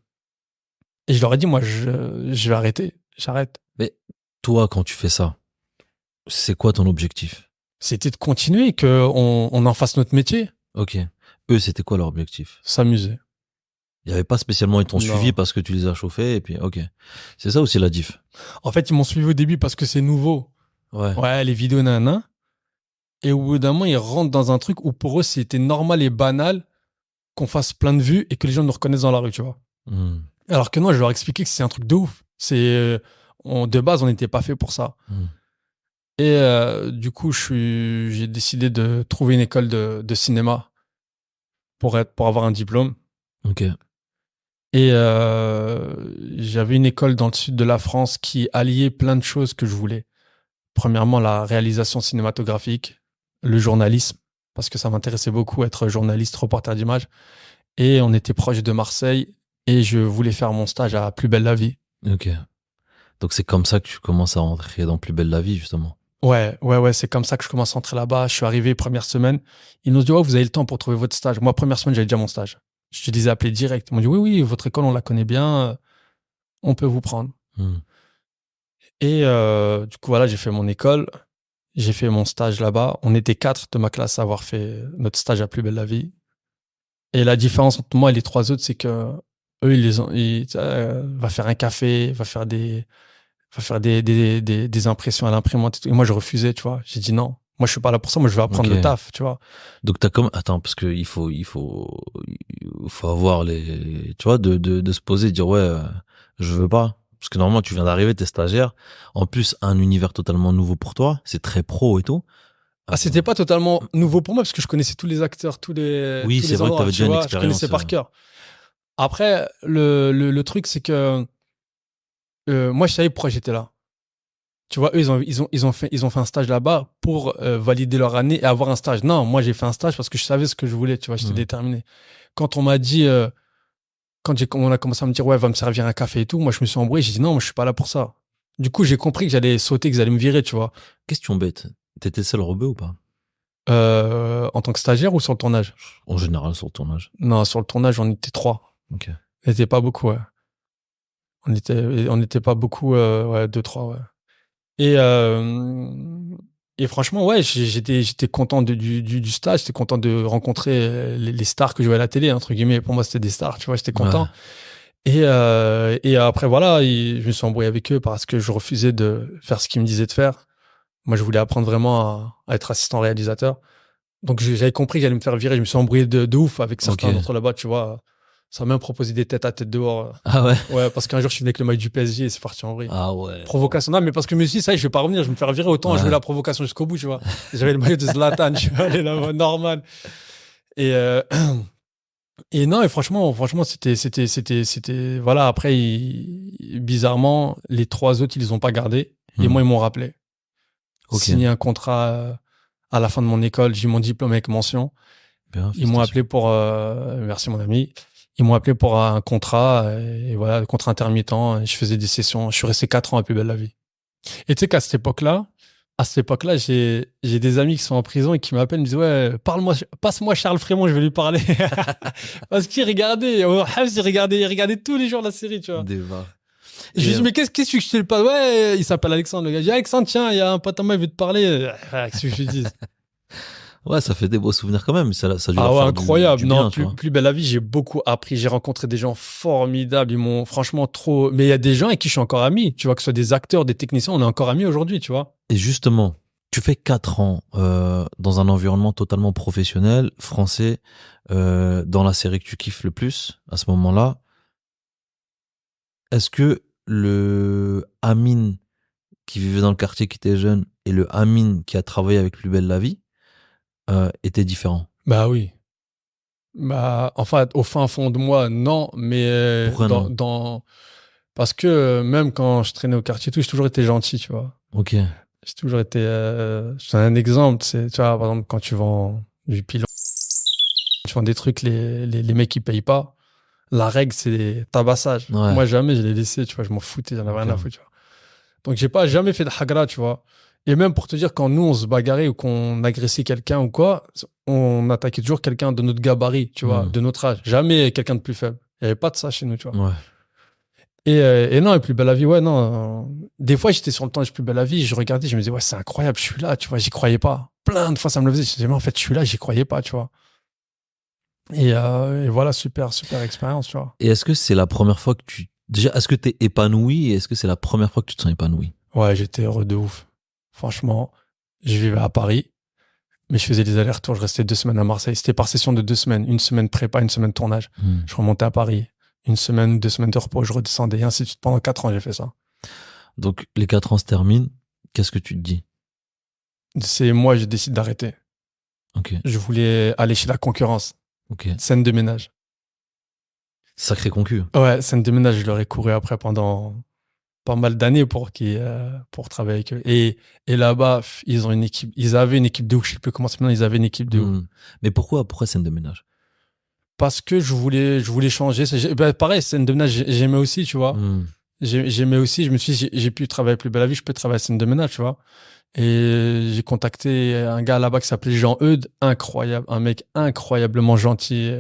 Et je leur ai dit, moi, je vais arrêter. J'arrête. Mais toi, quand tu fais ça, c'est quoi ton objectif? C'était de continuer, qu'on en fasse notre métier. Ok. Eux, c'était quoi leur objectif? S'amuser. Il n'y avait pas spécialement, ils t'ont suivi parce que tu les as chauffés et puis, ok. C'est ça aussi la diff. En fait, ils m'ont suivi au début parce que c'est nouveau. Ouais, les vidéos, nanana. Et au bout d'un moment, ils rentrent dans un truc où pour eux, c'était normal et banal qu'on fasse plein de vues et que les gens nous reconnaissent dans la rue, tu vois. Alors que non, je leur expliquais que c'est un truc de ouf. De base, on n'était pas fait pour ça. Et du coup, j'ai décidé de trouver une école de cinéma pour avoir un diplôme. Ok. Et j'avais une école dans le sud de la France qui alliait plein de choses que je voulais. Premièrement, la réalisation cinématographique, le journalisme, parce que ça m'intéressait beaucoup être journaliste, reporter d'image. Et on était proche de Marseille et je voulais faire mon stage à Plus belle la vie. Ok. Donc c'est comme ça que tu commences à rentrer dans Plus belle la vie, justement. Ouais, c'est comme ça que je commence à entrer là-bas. Je suis arrivé première semaine. Ils nous ont dit, ouais, vous avez le temps pour trouver votre stage. Moi, première semaine, j'avais déjà mon stage. Je te les ai appelés direct. Ils m'ont dit, oui, votre école, on la connaît bien. On peut vous prendre. Et du coup, voilà, j'ai fait mon école. J'ai fait mon stage là-bas. On était 4 de ma classe à avoir fait notre stage à Plus belle la vie. Et la différence entre moi et les 3 autres, c'est que eux, va faire un café, va faire des impressions à l'imprimante et tout. Et moi, je refusais, tu vois. J'ai dit non. Moi, je suis pas là pour ça. Moi, je veux apprendre le taf, tu vois. Donc, attends, parce que il faut avoir tu vois, de se poser et dire, ouais, je veux pas. Parce que normalement, tu viens d'arriver, t'es stagiaire. En plus, un univers totalement nouveau pour toi. C'est très pro et tout. C'était pas totalement nouveau pour moi parce que je connaissais tous les acteurs, oui, c'est vrai que t'avais déjà une expérience. Je connaissais par cœur. Après, le truc, c'est que moi, je savais pourquoi j'étais là. Tu vois, eux, ils ont fait un stage là-bas pour valider leur année et avoir un stage. Non, moi, j'ai fait un stage parce que je savais ce que je voulais, tu vois, j'étais déterminé. Quand on m'a dit, on a commencé à me dire, ouais, va me servir un café et tout, moi, je me suis embrouillé, j'ai dit, non, moi, je suis pas là pour ça. Du coup, j'ai compris que j'allais sauter, qu'ils allaient me virer, tu vois. Question bête, t'étais seul rebeu ou pas? En tant que stagiaire ou sur le tournage? En général, sur le tournage. Non, sur le tournage, on était 3. Ok. On était pas beaucoup, ouais. On était pas beaucoup, 2-3, ouais. Et franchement, ouais, j'étais content du stage, j'étais content de rencontrer les stars que je voyais à la télé, entre guillemets. Pour moi, c'était des stars, tu vois, j'étais content. Ouais. Et après, voilà, je me suis embrouillé avec eux parce que je refusais de faire ce qu'ils me disaient de faire. Moi, je voulais apprendre vraiment à être assistant réalisateur. Donc, j'avais compris que j'allais me faire virer. Je me suis embrouillé de ouf avec certains d'entre là-bas, tu vois. Ça m'a même proposé des têtes à tête dehors. Ah ouais? Ouais, parce qu'un jour, je suis venu avec le maillot du PSG et c'est parti en vrille. Ah ouais. Provocation. Non, mais parce que je me suis dit, ça y est, je vais pas revenir, je vais me faire virer, autant jouer la provocation jusqu'au bout, tu vois. J'avais le maillot de Zlatan, je suis allé là-bas, normal. Et non, et franchement, c'était, voilà, après, bizarrement, les 3 autres, ils les ont pas gardés. Et moi, ils m'ont rappelé. Signé un contrat à la fin de mon école, j'ai eu mon diplôme avec mention. Bien, ils m'ont appelé pour, merci mon ami. Ils m'ont appelé pour un contrat, et voilà, contrat intermittent. Je faisais des sessions. Je suis resté 4 ans à Plus belle la vie. Et tu sais qu'à cette époque-là, j'ai des amis qui sont en prison et qui m'appellent, ils me disent, ouais, passe-moi Charles Frémont, je vais lui parler. Parce qu'ils regardaient, ils regardaient tous les jours la série, tu vois. Je lui dis, mais qu'est-ce que je te le passe? Ouais, il s'appelle Alexandre, le gars. Je dis, Alexandre, tiens, il y a un pote à moi, il veut te parler. Qu'est-ce que je lui dis? Ouais, ça fait des beaux souvenirs quand même. Ça dure ah ouais, incroyable. Du non, bien, plus belle la vie, j'ai beaucoup appris. J'ai rencontré des gens formidables. Ils m'ont franchement trop. Mais il y a des gens avec qui je suis encore ami. Tu vois, que ce soit des acteurs, des techniciens, on est encore amis aujourd'hui, tu vois. Et justement, tu fais 4 ans dans un environnement totalement professionnel, français, dans la série que tu kiffes le plus à ce moment-là. Est-ce que le Amine qui vivait dans le quartier, qui était jeune, et le Amine qui a travaillé avec Plus belle la vie étaient différents? Bah oui. Bah, enfin, au fin fond de moi, non, mais pourquoi non? Parce que même quand je traînais au quartier, tout, j'ai toujours été gentil, tu vois. Ok. J'ai toujours été. Je donne un exemple, c'est, tu vois, par exemple, quand tu vends du pilon, tu vends des trucs, les mecs qui payent pas. La règle, c'est tabassage. Ouais. Moi, jamais je l'ai laissé, tu vois, je m'en foutais, j'en avais rien à foutre, tu vois. Donc, j'ai pas jamais fait de hagra, tu vois. Et même pour te dire, quand nous, on se bagarrait ou qu'on agressait quelqu'un ou quoi, on attaquait toujours quelqu'un de notre gabarit, tu vois, de notre âge. Jamais quelqu'un de plus faible. Il n'y avait pas de ça chez nous, tu vois. Ouais. Et non, et Plus belle la vie, ouais, non. Des fois, j'étais sur le temps de Plus belle la vie, je regardais, je me disais, ouais, c'est incroyable, je suis là, tu vois, j'y croyais pas. Plein de fois, ça me le faisait. Je me disais, mais en fait, je suis là, j'y croyais pas, tu vois. Et voilà, super expérience, tu vois. Et est-ce que c'est la première fois que déjà, est-ce que t'es épanoui et est-ce que c'est la première fois que tu te sens épanoui? Ouais, j'étais heureux de ouf. Franchement, je vivais à Paris. Mais je faisais des allers-retours, je restais 2 semaines à Marseille. C'était par session de 2 semaines. 1 semaine prépa, 1 semaine tournage. Je remontais à Paris. 1 semaine, 2 semaines de repos, je redescendais. Et ainsi de suite. Pendant 4 ans, j'ai fait ça. Donc, les 4 ans se terminent. Qu'est-ce que tu te dis? C'est moi, je décide d'arrêter. Ok. Je voulais aller chez la concurrence. Ok. Scène de ménage. Sacré concu. Ouais, scène de ménage, je leur ai couru après pendant pas mal d'années pour travailler avec eux. Et là-bas, ils ont une équipe, ils avaient une équipe de ouf, je sais plus comment c'est maintenant, ils avaient une équipe de ouf. Mais pourquoi scène de ménage? Parce que je voulais changer. Pareil, scène de ménage, j'aimais aussi, tu vois. J'aimais aussi, je me suis dit, j'ai pu travailler Plus belle la vie, je peux travailler scène de ménage, tu vois. Et j'ai contacté un gars là-bas qui s'appelait Jean-Eudes, incroyable, un mec incroyablement gentil.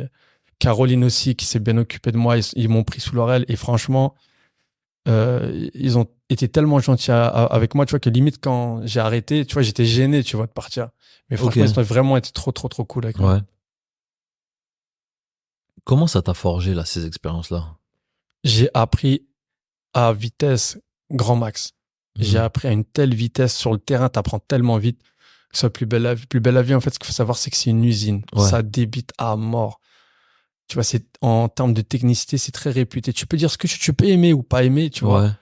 Caroline aussi, qui s'est bien occupée de moi, ils m'ont pris sous leur aile et franchement, ils ont été tellement gentils avec moi, tu vois, que limite quand j'ai arrêté, tu vois, j'étais gêné, tu vois, de partir. Mais franchement, ils ont vraiment été trop cool avec moi. Comment ça t'a forgé, là, ces expériences-là? J'ai appris à vitesse grand max. J'ai appris à une telle vitesse sur le terrain, t'apprends tellement vite. Que ce soit Plus belle la vie, en fait, ce qu'il faut savoir, c'est que c'est une usine. Ça débite à mort. Tu vois, c'est, en termes de technicité, c'est très réputé. Tu peux dire ce que tu peux aimer ou pas aimer, tu vois.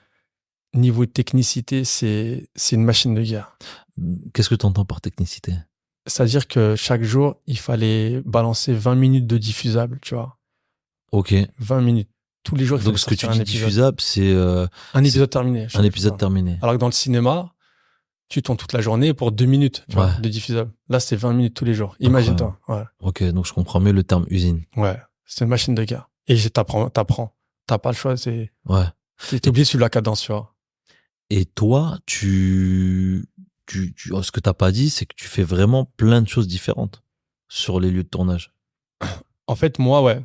Niveau de technicité, c'est une machine de guerre. Qu'est-ce que tu entends par technicité? C'est-à-dire que chaque jour, il fallait balancer 20 minutes de diffusable, tu vois. Ok. 20 minutes. Tous les jours, il fallait donc ce que tu sortir dis diffusable, c'est un épisode terminé. un épisode terminé. Alors que dans le cinéma, tu tournes toute la journée pour 2 minutes, tu vois, de diffusable. Là, c'est 20 minutes tous les jours. Imagine-toi. Ouais. Ok, donc je comprends mieux le terme usine. Ouais, c'est une machine de guerre. Et t'apprends. T'as pas le choix, c'est... Ouais. T'es obligé de suivre la cadence, tu vois. Et toi, ce que t'as pas dit, c'est que tu fais vraiment plein de choses différentes sur les lieux de tournage. En fait, moi,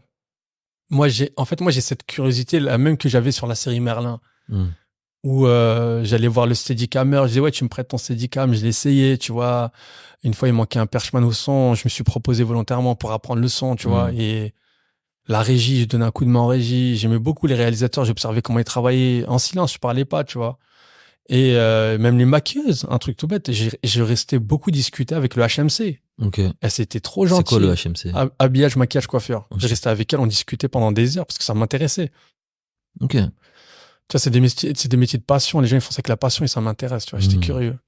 j'ai cette curiosité, la même que j'avais sur la série Merlin. Où j'allais voir le Steadicammer, je disais ouais, tu me prêtes ton Steadicam, je l'ai essayé, tu vois. Une fois il manquait un perchman au son, je me suis proposé volontairement pour apprendre le son, tu vois. Et la régie, je donnais un coup de main en régie, j'aimais beaucoup les réalisateurs, j'observais comment ils travaillaient en silence, je parlais pas, tu vois. Et même les maquilleuses, un truc tout bête, je restais beaucoup discuter avec le HMC. Ok. Elle c'était trop gentille. C'est quoi le HMC? Habillage, maquillage, coiffure. Je restais avec elle, on discutait pendant des heures parce que ça m'intéressait. Ok. Tu vois, c'est des métiers de passion. Les gens, ils font ça avec la passion et ça m'intéresse, tu vois. J'étais curieux.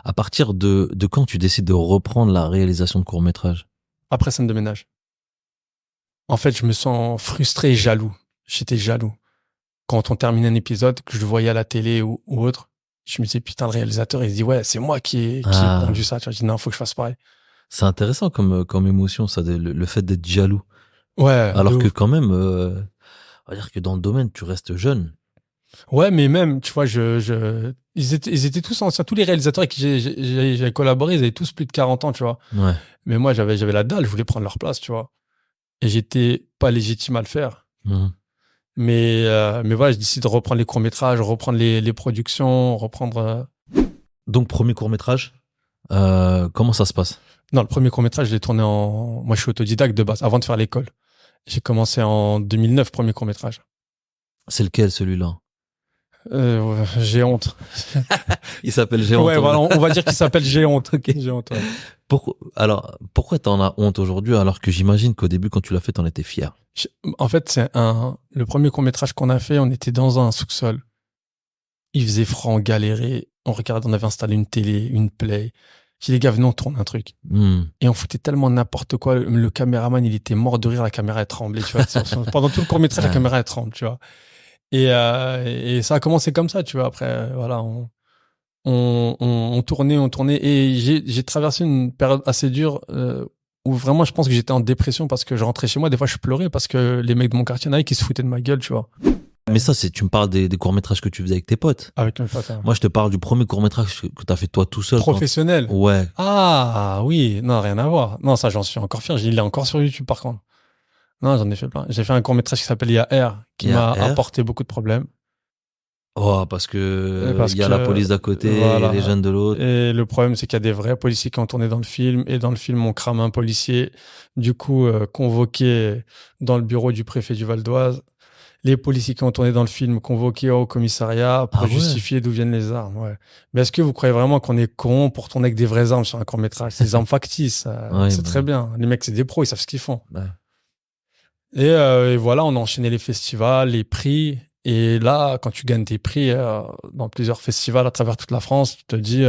À partir de quand tu décides de reprendre la réalisation de court-métrage? Après scène de ménage. En fait, je me sens frustré et jaloux. J'étais jaloux. Quand on terminait un épisode, que je le voyais à la télé ou autre, je me disais, putain, le réalisateur, il se dit, ouais, c'est moi qui ai pondu ça. Tu vois, je dis, non, faut que je fasse pareil. C'est intéressant comme émotion, ça, le fait d'être jaloux. Ouais. Alors que quand même, on va dire que dans le domaine, tu restes jeune. Ouais, mais même, tu vois, ils étaient tous anciens, tous les réalisateurs avec qui j'ai collaboré, ils avaient tous plus de 40 ans, tu vois. Ouais. Mais moi, j'avais la dalle, je voulais prendre leur place, tu vois. Et j'étais pas légitime à le faire. Mais voilà, je décide de reprendre les courts-métrages, reprendre les productions, reprendre... Donc, premier court-métrage, comment ça se passe? Non, le premier court-métrage, je l'ai tourné moi, je suis autodidacte de base, avant de faire l'école. J'ai commencé en 2009, premier court-métrage. C'est lequel, celui-là? J'ai honte. Il s'appelle J'ai honte. Ouais, voilà, on va dire qu'il s'appelle J'ai honte. Okay. J'ai honte, ouais. Pourquoi t'en as honte aujourd'hui, alors que j'imagine qu'au début, quand tu l'as fait, t'en étais fier? En fait, le premier court-métrage qu'on a fait, on était dans un sous-sol. Il faisait froid, on galérait. On avait installé une télé, une play. J'ai dit, les gars, venez, on tourne un truc. Et on foutait tellement n'importe quoi. Le caméraman, il était mort de rire, la caméra elle tremblait, tu vois. Pendant tout le court-métrage, la caméra elle tremble, tu vois. Et ça a commencé comme ça, tu vois. Après, voilà, on tournait. Et j'ai traversé une période assez dure où vraiment, je pense que j'étais en dépression parce que je rentrais chez moi. Des fois, je pleurais parce que les mecs de mon quartier, il y en avait qui se foutaient de ma gueule, tu vois. Mais ça, tu me parles des courts-métrages que tu faisais avec tes potes. Avec mes potes. Moi, je te parle du premier court-métrage que t'as fait toi tout seul. Professionnel. Ouais. Ah, oui. Non, rien à voir. Non, ça, j'en suis encore fier. Il est encore sur YouTube, par contre. Non, j'en ai fait plein. J'ai fait un court-métrage qui s'appelle IAR, qui m'a apporté beaucoup de problèmes. Oh, parce que il y a la police d'à côté, voilà, et les jeunes de l'autre. Et le problème, c'est qu'il y a des vrais policiers qui ont tourné dans le film. Et dans le film, on crame un policier, du coup, convoqué dans le bureau du préfet du Val d'Oise. les policiers qui ont tourné dans le film convoqués au commissariat pour Ah ouais. justifier d'où viennent les armes. Ouais. Mais est-ce que vous croyez vraiment qu'on est con pour tourner avec des vraies armes sur un court-métrage? C'est des armes factices. Ouais, C'est bah. très bien. Les mecs, c'est des pros, ils savent ce qu'ils font. Ouais. Et voilà, on a enchaîné les festivals, les prix. Et là, quand tu gagnes des prix dans plusieurs festivals à travers toute la France, tu te dis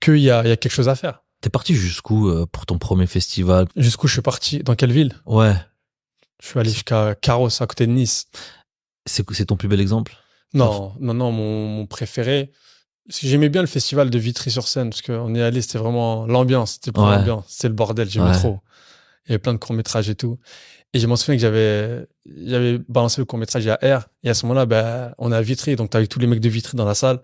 qu'il y a quelque chose à faire. T'es parti jusqu'où pour ton premier festival? Jusqu'où je suis parti? Dans quelle ville? Ouais. Je suis allé jusqu'à Carros, à côté de Nice. C'est ton plus bel exemple? Non, mon préféré. Parce que j'aimais bien le festival de Vitry-sur-Seine, parce qu'on est allé, c'était vraiment l'ambiance, c'était pour Ouais. l'ambiance, c'était le bordel, j'aimais Ouais. trop. Il y avait plein de courts-métrages et tout. Et je m'en souviens que j'avais balancé le court-métrage à R, et à ce moment-là, ben, on est à Vitry, donc t'avais tous les mecs de Vitry dans la salle.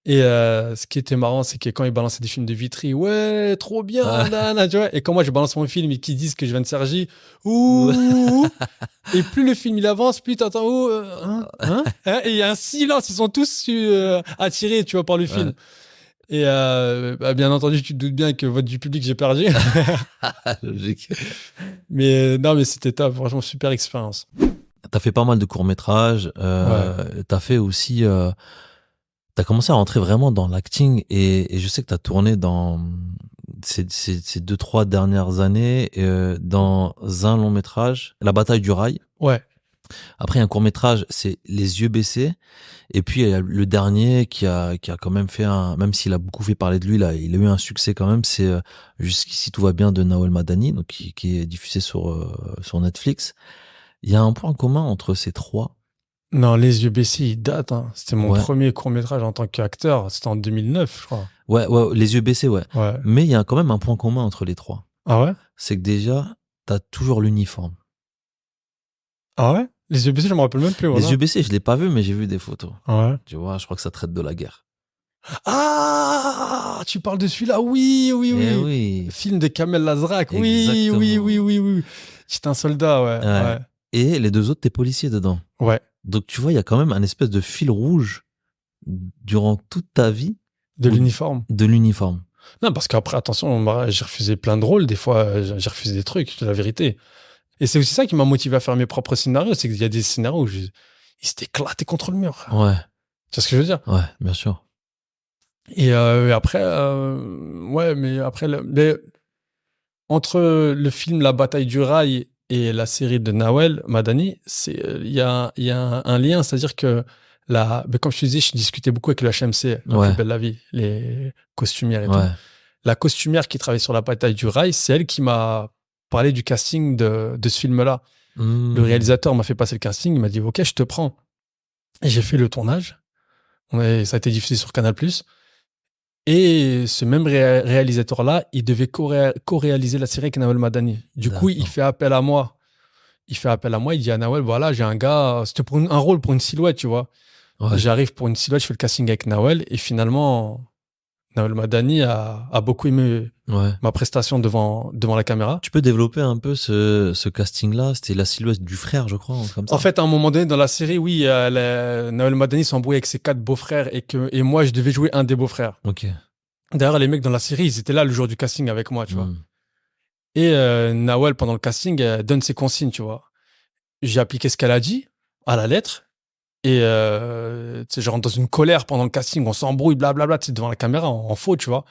Et ce qui était marrant, c'est que quand ils balançaient des films de Vitry, ouais, trop bien, Ouais. nana, tu vois. Et quand moi je balance mon film et qu'ils disent que je viens de Cergy, ouh, et plus le film il avance, plus t'entends, ouh, hein, et il y a un silence, ils sont tous attirés, tu vois, par le film. Ouais. Et bah, bien entendu, tu te doutes bien que vote du public, j'ai perdu. Logique. Mais non, mais c'était top, franchement, super expérience. T'as fait pas mal de courts-métrages. T'as fait aussi... t'as commencé à rentrer vraiment dans l'acting et je sais que t'as tourné dans ces 2-3 dernières années dans un long métrage, La Bataille du Rail. Ouais. Après, il y a un court métrage, c'est Les Yeux baissés. Et puis, il y a le dernier qui a quand même fait même s'il a beaucoup fait parler de lui, là, il a eu un succès quand même, c'est Jusqu'ici tout va bien de Nawel Madani, donc qui est diffusé sur Netflix. Il y a un point commun entre ces trois. Non, Les Yeux baissés, il date, hein. C'était mon Ouais. premier court-métrage en tant qu'acteur. C'était en 2009, je crois. Ouais, Les Yeux baissés, ouais. Ouais. Mais il y a quand même un point commun entre les trois. Ah ouais? C'est que déjà, t'as toujours l'uniforme. Ah ouais? Les Yeux baissés, je me rappelle même plus, voilà. Les Yeux baissés, je l'ai pas vu, mais j'ai vu des photos. Ouais. Tu vois, je crois que ça traite de la guerre. Ah, tu parles de celui-là? Oui, oui, Eh oui. oui. Film de Kamel Lazrak. Oui, Exactement. oui. J'étais un soldat, ouais. Ouais. Et les deux autres, t'es policier dedans. Ouais. Donc, tu vois, il y a quand même un espèce de fil rouge durant toute ta vie De Ou- l'uniforme. de l'uniforme. Non, parce qu'après, attention, j'ai refusé plein de rôles. Des fois, j'ai refusé des trucs, c'est la vérité. Et c'est aussi ça qui m'a motivé à faire mes propres scénarios. C'est qu'il y a des scénarios où ils s'étaient éclatés contre le mur. Ouais, Tu vois ce que je veux dire? ouais, bien sûr. Et après, ouais, mais après, mais entre le film La Bataille du Rail et la série de Nawel Madani, il y a un lien, c'est-à-dire que mais comme je te disais, je discutais beaucoup avec le HMC, La Ouais. Plus Belle la Vie, les costumières et tout. Ouais. La costumière qui travaille sur La Bataille du Rail, c'est elle qui m'a parlé du casting de ce film-là. Mmh. Le réalisateur m'a fait passer le casting, il m'a dit ok, je te prends. Et j'ai fait le tournage. Ça a été diffusé sur Canal+. Et ce même réalisateur-là, il devait co-réaliser la série avec Nawel Madani. Du coup, il D'accord. fait appel à moi. Il dit à Nawel, voilà, j'ai un gars, c'était pour un rôle, pour une silhouette, tu vois. Ouais. J'arrive pour une silhouette, je fais le casting avec Nawel, et finalement, Nawel Madani a beaucoup aimé Ouais. ma prestation devant la caméra. Tu peux développer un peu ce casting-là? C'était la silhouette du frère, je crois, comme ça. En fait, à un moment donné, dans la série, oui, Nawel Madani s'embrouille avec ses 4 beaux-frères, et moi, je devais jouer un des beaux-frères. Ok. D'ailleurs, les mecs dans la série, ils étaient là le jour du casting avec moi, tu vois. Mmh. Et Nawel, pendant le casting, donne ses consignes, tu vois. J'ai appliqué ce qu'elle a dit, à la lettre. Et tu sais, je rentre dans une colère pendant le casting, on s'embrouille, blablabla, tu sais, devant la caméra, en faux, tu vois.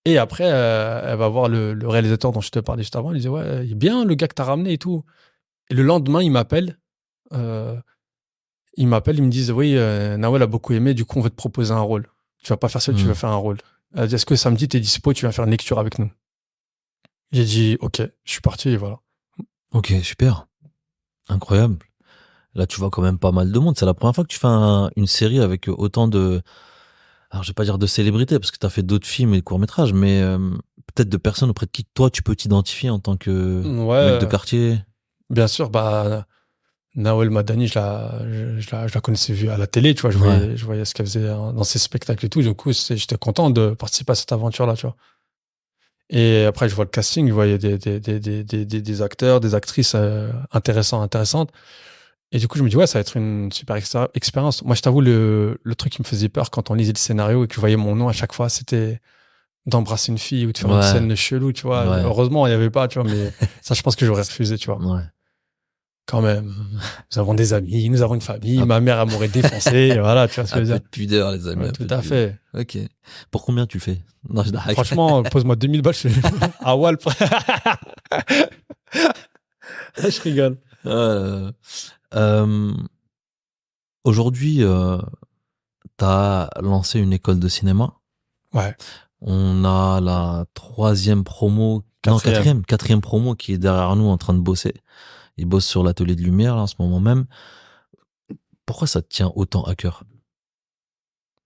Et après, elle va voir le réalisateur dont je te parlais juste avant. Il disait, ouais, il est bien le gars que t'as ramené et tout. Et le lendemain, il m'appelle. Ils me disent, oui, Nawel a beaucoup aimé, du coup, on veut te proposer un rôle. Tu vas pas faire ça, tu vas faire un rôle. Elle dit, est-ce que samedi, t'es dispo, tu viens faire une lecture avec nous? J'ai dit, ok, je suis parti et voilà. Ok, super. Incroyable. Là, tu vois quand même pas mal de monde. C'est la première fois que tu fais une série avec autant de... Alors, je vais pas dire de célébrités, parce que tu as fait d'autres films et de courts-métrages, mais peut-être de personnes auprès de qui toi, tu peux t'identifier en tant que Ouais, mec de quartier. bien sûr, bah, Nawel Madani, je la connaissais vue à la télé, tu vois, je voyais ce qu'elle faisait dans ses spectacles et tout. Du coup, j'étais content de participer à cette aventure-là, tu vois. Et après, je vois le casting, je voyais des acteurs, des actrices intéressantes. Et du coup, je me dis, ouais, ça va être une super expérience. Moi, je t'avoue, le truc qui me faisait peur quand on lisait le scénario et que je voyais mon nom à chaque fois, c'était d'embrasser une fille ou de faire une scène chelou, tu vois. Ouais. Heureusement, il n'y avait pas, tu vois, mais ça, je pense que j'aurais refusé, tu vois. Ouais. Quand même. Nous avons des amis, nous avons une famille. Ma mère, elle m'aurait défoncé. Voilà, tu vois ce que Un je veux peu dire. de pudeur, les amis. Ouais, un tout peu de à pudeur. fait. Ok. Pour combien tu le fais? Non, je l'arrête. Franchement, pose-moi 2000 balles, je fais à Walp. Je rigole. Euh, aujourd'hui, t'as lancé une école de cinéma. Ouais. On a la troisième promo, quatrième promo qui est derrière nous en train de bosser. Il bosse sur l'atelier de lumière là, en ce moment même. Pourquoi ça te tient autant à cœur?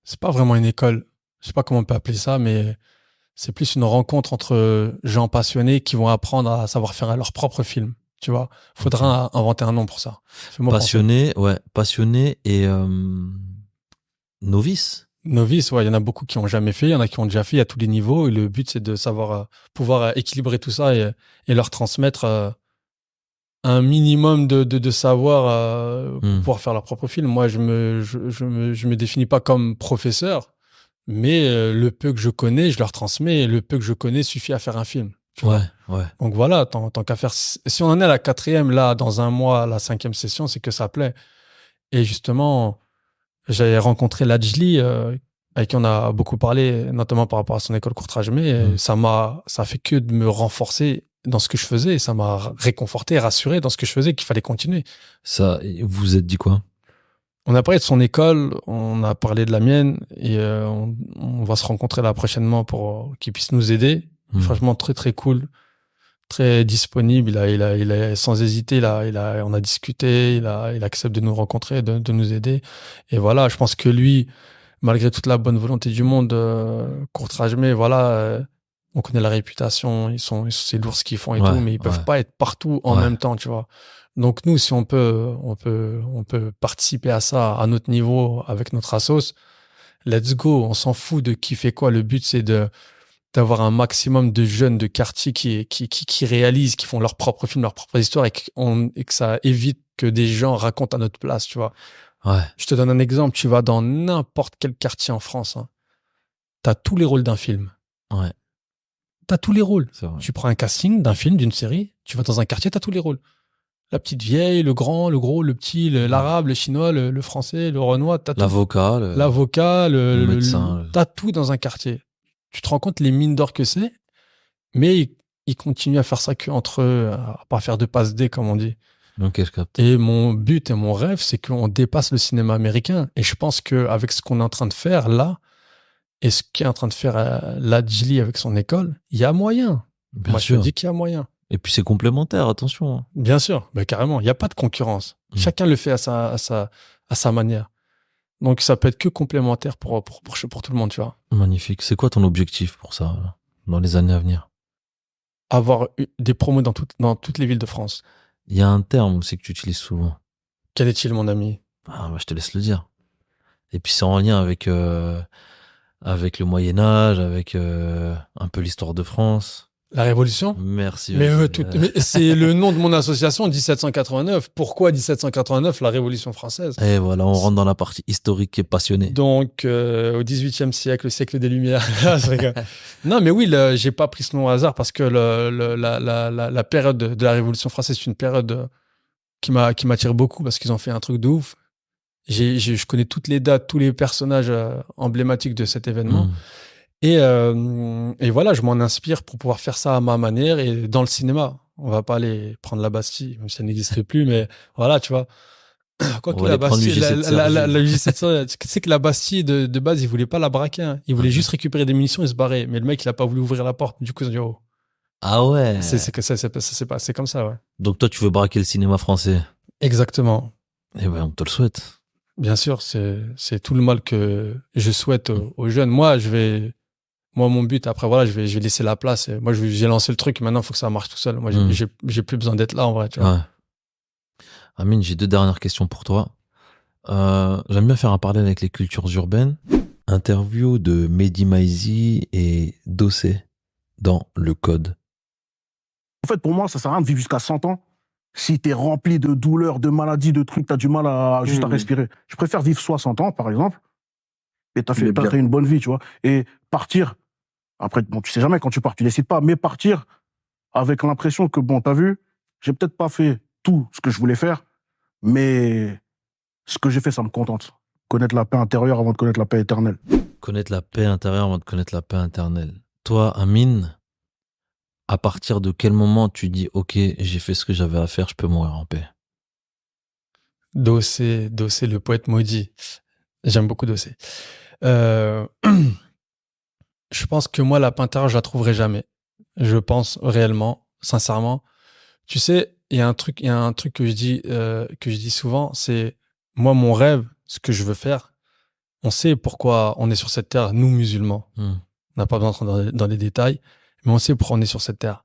C'est pas vraiment une école. Je sais pas comment on peut appeler ça, mais c'est plus une rencontre entre gens passionnés qui vont apprendre à savoir faire leur propre film. Tu vois, faudra inventer un nom pour ça. Fais-moi Passionné, ouais, passionné et novice. Novice, ouais, il y en a beaucoup qui ont jamais fait, il y en a qui ont déjà fait à tous les niveaux. Et le but, c'est de savoir pouvoir équilibrer tout ça et leur transmettre un minimum de savoir pour pouvoir faire leur propre film. Moi, je me définis pas comme professeur, mais le peu que je connais, je leur transmets. Et le peu que je connais suffit à faire un film. Ouais, ouais. Donc voilà, tant qu'à faire. Si on en est à la 4e, là, dans un mois, à la 5e session, c'est que ça plaît. Et justement, j'avais rencontré Lajli, avec qui on a beaucoup parlé, notamment par rapport à son école courtrage, mais ça a fait que de me renforcer dans ce que je faisais. Et ça m'a réconforté, rassuré dans ce que je faisais, qu'il fallait continuer. Ça, vous vous êtes dit quoi? On a parlé de son école, on a parlé de la mienne, et on va se rencontrer là prochainement pour qu'il puisse nous aider. Franchement, très très cool, très disponible. Il a sans hésiter, on a discuté, il accepte de nous rencontrer, de nous aider. Et voilà, je pense que lui, malgré toute la bonne volonté du monde, courtrage, mais voilà, on connaît la réputation, c'est lourd ce qu'ils font et tout, mais ils peuvent pas être partout en même temps, tu vois. Donc nous, si on peut participer à ça à notre niveau avec notre assos, let's go. On s'en fout de qui fait quoi. Le but, c'est d'avoir un maximum de jeunes de quartier qui réalisent, qui font leur propre film, leur propre histoire et que ça évite que des gens racontent à notre place, tu vois. Ouais. Je te donne un exemple. Tu vas dans n'importe quel quartier en France, hein. T'as tous les rôles d'un film. Ouais. T'as tous les rôles. Tu prends un casting d'un film, d'une série, tu vas dans un quartier, t'as tous les rôles. La petite vieille, le grand, le gros, le petit, l'arabe, le chinois, le français, le renois, t'as tout. L'avocat, le médecin. T'as tout dans un quartier. Tu te rends compte les mines d'or que c'est, mais ils continuent à faire ça qu'entre eux, à pas faire de passe D, comme on dit. Ok, je capte. Et mon but et mon rêve, c'est qu'on dépasse le cinéma américain. Et je pense qu'avec ce qu'on est en train de faire là, et ce qu'est en train de faire Lajli avec son école, il y a moyen. Moi, je te dis qu'il y a moyen. Et puis c'est complémentaire, attention. Bien sûr, bah, carrément. Il n'y a pas de concurrence. Chacun le fait à sa manière. Donc ça peut être que complémentaire pour tout le monde, tu vois. Magnifique. C'est quoi ton objectif pour ça, dans les années à venir? Avoir des promos dans toutes les villes de France. Il y a un terme aussi que tu utilises souvent. Quel est-il, mon ami? Je te laisse le dire. Et puis c'est en lien avec le Moyen-Âge, avec un peu l'histoire de France. La Révolution? Merci. Mais c'est le nom de mon association, 1789. Pourquoi 1789, la Révolution française? Et voilà, on rentre dans la partie historique et passionnée. Donc, au XVIIIe siècle, le siècle des Lumières. Non, mais oui, j'ai pas pris ce nom au hasard parce que la période de la Révolution française, c'est une période qui m'attire beaucoup parce qu'ils ont fait un truc de ouf. Je connais toutes les dates, tous les personnages emblématiques de cet événement. Et voilà, je m'en inspire pour pouvoir faire ça à ma manière et dans le cinéma. On va pas aller prendre la Bastille, même si elle n'existe plus, mais voilà, tu vois. Quoique la Bastille, la J700, tu sais que la Bastille de base, il voulait pas la braquer, hein. Il voulait juste récupérer des munitions et se barrer. Mais le mec, il a pas voulu ouvrir la porte. Du coup, ils ont dit, oh. Ah ouais. C'est comme ça, ouais. Donc toi, tu veux braquer le cinéma français. Exactement. Eh ben, on te le souhaite. Bien sûr, c'est tout le mal que je souhaite aux jeunes. Moi, mon but, après, voilà, je vais laisser la place. Moi, j'ai lancé le truc. Maintenant, il faut que ça marche tout seul. Moi, j'ai plus besoin d'être là, en vrai, tu vois. Ouais. Amine, j'ai 2 dernières questions pour toi. J'aime bien faire un parallèle avec les cultures urbaines. Interview de Mehdi Maizi et Dossé dans Le Code. En fait, pour moi, ça sert à rien de vivre jusqu'à 100 ans. Si t'es rempli de douleurs, de maladies, de trucs, t'as du mal à respirer. Je préfère vivre 60 ans, par exemple, et t'as une bonne vie, tu vois. Et partir, après, bon, tu sais jamais quand tu pars, tu décides pas, mais partir avec l'impression que, bon, t'as vu, j'ai peut-être pas fait tout ce que je voulais faire, mais ce que j'ai fait, ça me contente. Connaître la paix intérieure avant de connaître la paix éternelle. Connaître la paix intérieure avant de connaître la paix internelle. Toi, Amine, à partir de quel moment tu dis « Ok, j'ai fait ce que j'avais à faire, je peux mourir en paix ». Dossé, le poète maudit. J'aime beaucoup Dossé. Je pense que moi, la paix intérieure, je la trouverai jamais. Je pense réellement, sincèrement. Tu sais, il y a un truc que je dis souvent, c'est moi, mon rêve, ce que je veux faire. On sait pourquoi on est sur cette terre, nous musulmans. On n'a pas besoin d'entrer dans les détails, mais on sait pourquoi on est sur cette terre.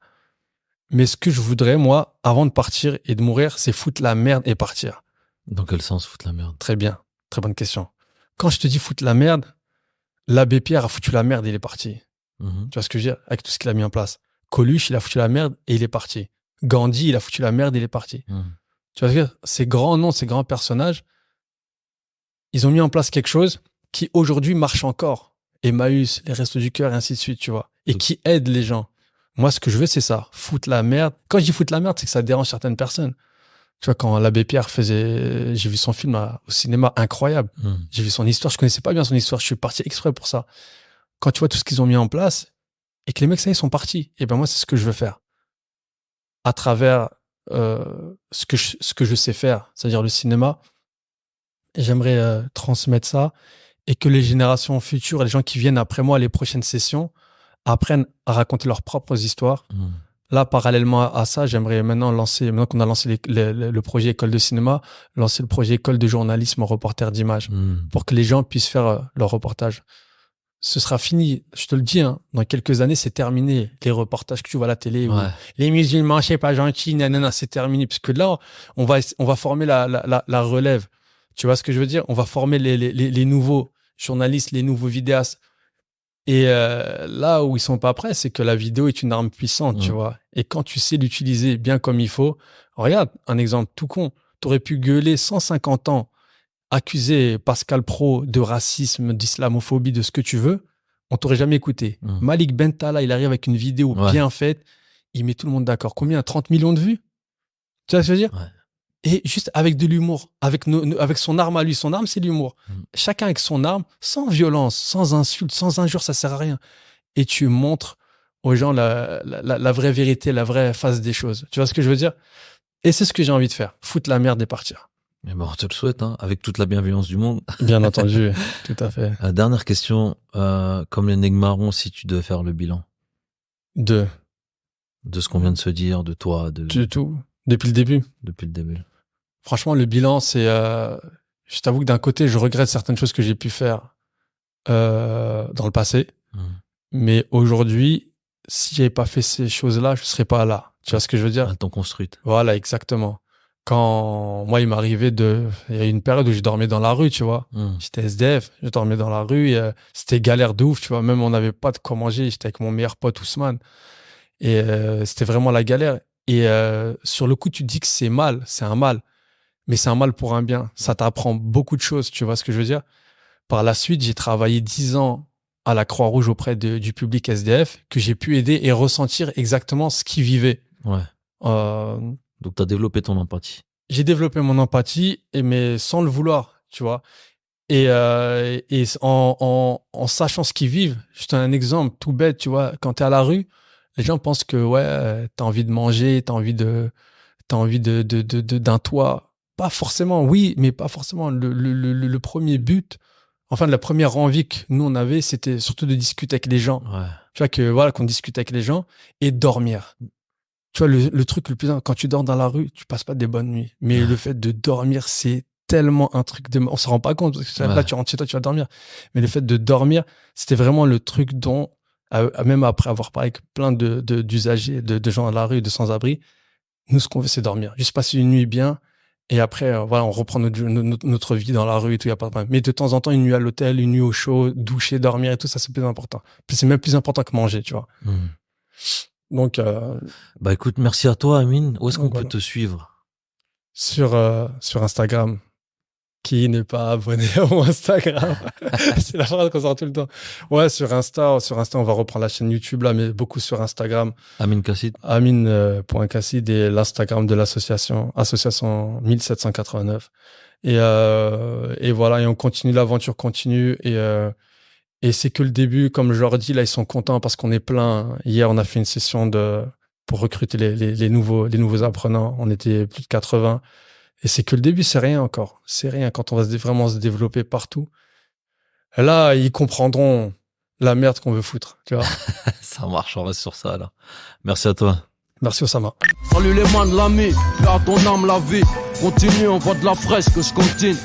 Mais ce que je voudrais, moi, avant de partir et de mourir, c'est foutre la merde et partir. Dans quel sens foutre la merde? Très bien, très bonne question. Quand je te dis foutre la merde, l'abbé Pierre a foutu la merde et il est parti. Tu vois ce que je veux dire? Avec tout ce qu'il a mis en place. Coluche, il a foutu la merde et il est parti. Gandhi, il a foutu la merde et il est parti. Tu vois ce que je veux dire? Ces grands noms, ces grands personnages, ils ont mis en place quelque chose qui aujourd'hui marche encore. Emmaüs, les Restos du Cœur et ainsi de suite, tu vois. Et qui aide les gens. Moi, ce que je veux, c'est ça. Foutre la merde. Quand je dis foutre la merde, c'est que ça dérange certaines personnes. Tu vois, quand l'abbé Pierre faisait, j'ai vu son film au cinéma, incroyable. J'ai vu son histoire. Je connaissais pas bien son histoire. Je suis parti exprès pour ça. Quand tu vois tout ce qu'ils ont mis en place et que les mecs, ça y est, sont partis. Et ben, moi, c'est ce que je veux faire. À travers, ce que je sais faire, c'est-à-dire le cinéma. J'aimerais transmettre ça et que les générations futures, les gens qui viennent après moi, les prochaines sessions, apprennent à raconter leurs propres histoires. Là, parallèlement à ça, j'aimerais maintenant qu'on a lancé le projet école de cinéma, lancer le projet école de journalisme en reporter d'images pour que les gens puissent faire leur reportage. Ce sera fini, je te le dis, hein, dans quelques années, c'est terminé. Les reportages que tu vois à la télé, où les musulmans, je sais pas, gentils, nanana, c'est terminé. Parce que là, on va former la relève. Tu vois ce que je veux dire? On va former les nouveaux journalistes, les nouveaux vidéastes. Et là où ils sont pas prêts, c'est que la vidéo est une arme puissante, tu vois. Et quand tu sais l'utiliser bien comme il faut, regarde, un exemple tout con. T'aurais pu gueuler 150 ans, accuser Pascal Praud de racisme, d'islamophobie, de ce que tu veux. On t'aurait jamais écouté. Malik Bentala, il arrive avec une vidéo bien faite. Il met tout le monde d'accord. Combien? 30 millions de vues? Tu vois ce que je veux dire? Et juste avec de l'humour, avec son arme à lui. Son arme, c'est l'humour. Chacun avec son arme, sans violence, sans insulte, sans injure, ça sert à rien. Et tu montres aux gens la vraie vérité, la vraie face des choses. Tu vois ce que je veux dire? Et c'est ce que j'ai envie de faire. Foutre la merde et partir. Mais bon, on te le souhaite, hein, avec toute la bienveillance du monde. Bien entendu, tout à fait. Dernière question, comme l'énigme marron, si tu devais faire le bilan. De ce qu'on vient de se dire, de toi, de tout. Depuis le début. Depuis le début. Franchement, le bilan, c'est... je t'avoue que d'un côté, je regrette certaines choses que j'ai pu faire dans le passé. Mais aujourd'hui, si j'avais pas fait ces choses-là, je serais pas là. Tu vois ce que je veux dire? Elles t'ont construite. Voilà, exactement. Quand moi, il m'arrivait il y a une période où je dormais dans la rue, tu vois. J'étais SDF, je dormais dans la rue. Et, c'était galère de ouf, tu vois. Même on n'avait pas de quoi manger. J'étais avec mon meilleur pote Ousmane. Et c'était vraiment la galère. Et sur le coup, tu te dis que c'est mal, c'est un mal. Mais c'est un mal pour un bien. Ça t'apprend beaucoup de choses, tu vois ce que je veux dire? Par la suite, j'ai travaillé 10 ans à la Croix-Rouge auprès du public SDF, que j'ai pu aider et ressentir exactement ce qu'ils vivaient. Donc, tu as développé ton empathie. J'ai développé mon empathie, mais sans le vouloir, tu vois. Et en sachant ce qu'ils vivent, juste un exemple tout bête, tu vois, quand tu es à la rue, les gens pensent que, t'as envie de manger, t'as envie d'un toit. Pas forcément, oui, mais pas forcément. Le premier but, enfin, la première envie que nous, on avait, c'était surtout de discuter avec les gens. Tu vois, qu'on discute avec les gens et dormir. Tu vois, le truc le plus important, quand tu dors dans la rue, tu passes pas des bonnes nuits. Mais le fait de dormir, c'est tellement un truc on s'en rend pas compte, parce que là, tu rentres chez toi, tu vas dormir. Mais le fait de dormir, c'était vraiment le truc dont, même après avoir parlé avec plein d'usagers, de gens à la rue, de sans-abri, nous, ce qu'on veut, c'est dormir. Juste passer une nuit bien. Et après, on reprend notre vie dans la rue et tout, y a pas de problème. Mais de temps en temps, une nuit à l'hôtel, une nuit au chaud, doucher, dormir et tout, ça, c'est plus important. C'est même plus important que manger, tu vois. Donc, bah, écoute, merci à toi, Amine. Où est-ce qu'on peut te suivre? Sur Instagram. Qui n'est pas abonné à mon Instagram? C'est la phrase qu'on sort tout le temps. Ouais, sur Insta, on va reprendre la chaîne YouTube là, mais beaucoup sur Instagram. Amin Kassid. Amin.Kassid et l'Instagram de l'association, association 1789. Et voilà, et on continue, l'aventure continue et c'est que le début, comme je leur dis, là, ils sont contents parce qu'on est plein. Hier, on a fait une session pour recruter les nouveaux apprenants. On était plus de 80. Et c'est que le début, c'est rien encore. C'est rien quand on va vraiment se développer partout. Et là, ils comprendront la merde qu'on veut foutre, tu vois. Ça marche, on reste sur ça, là. Merci à toi. Merci Osama. Salut les man, l'ami, fais à ton âme la vie. Continue, on voit de la fraîche que je continue.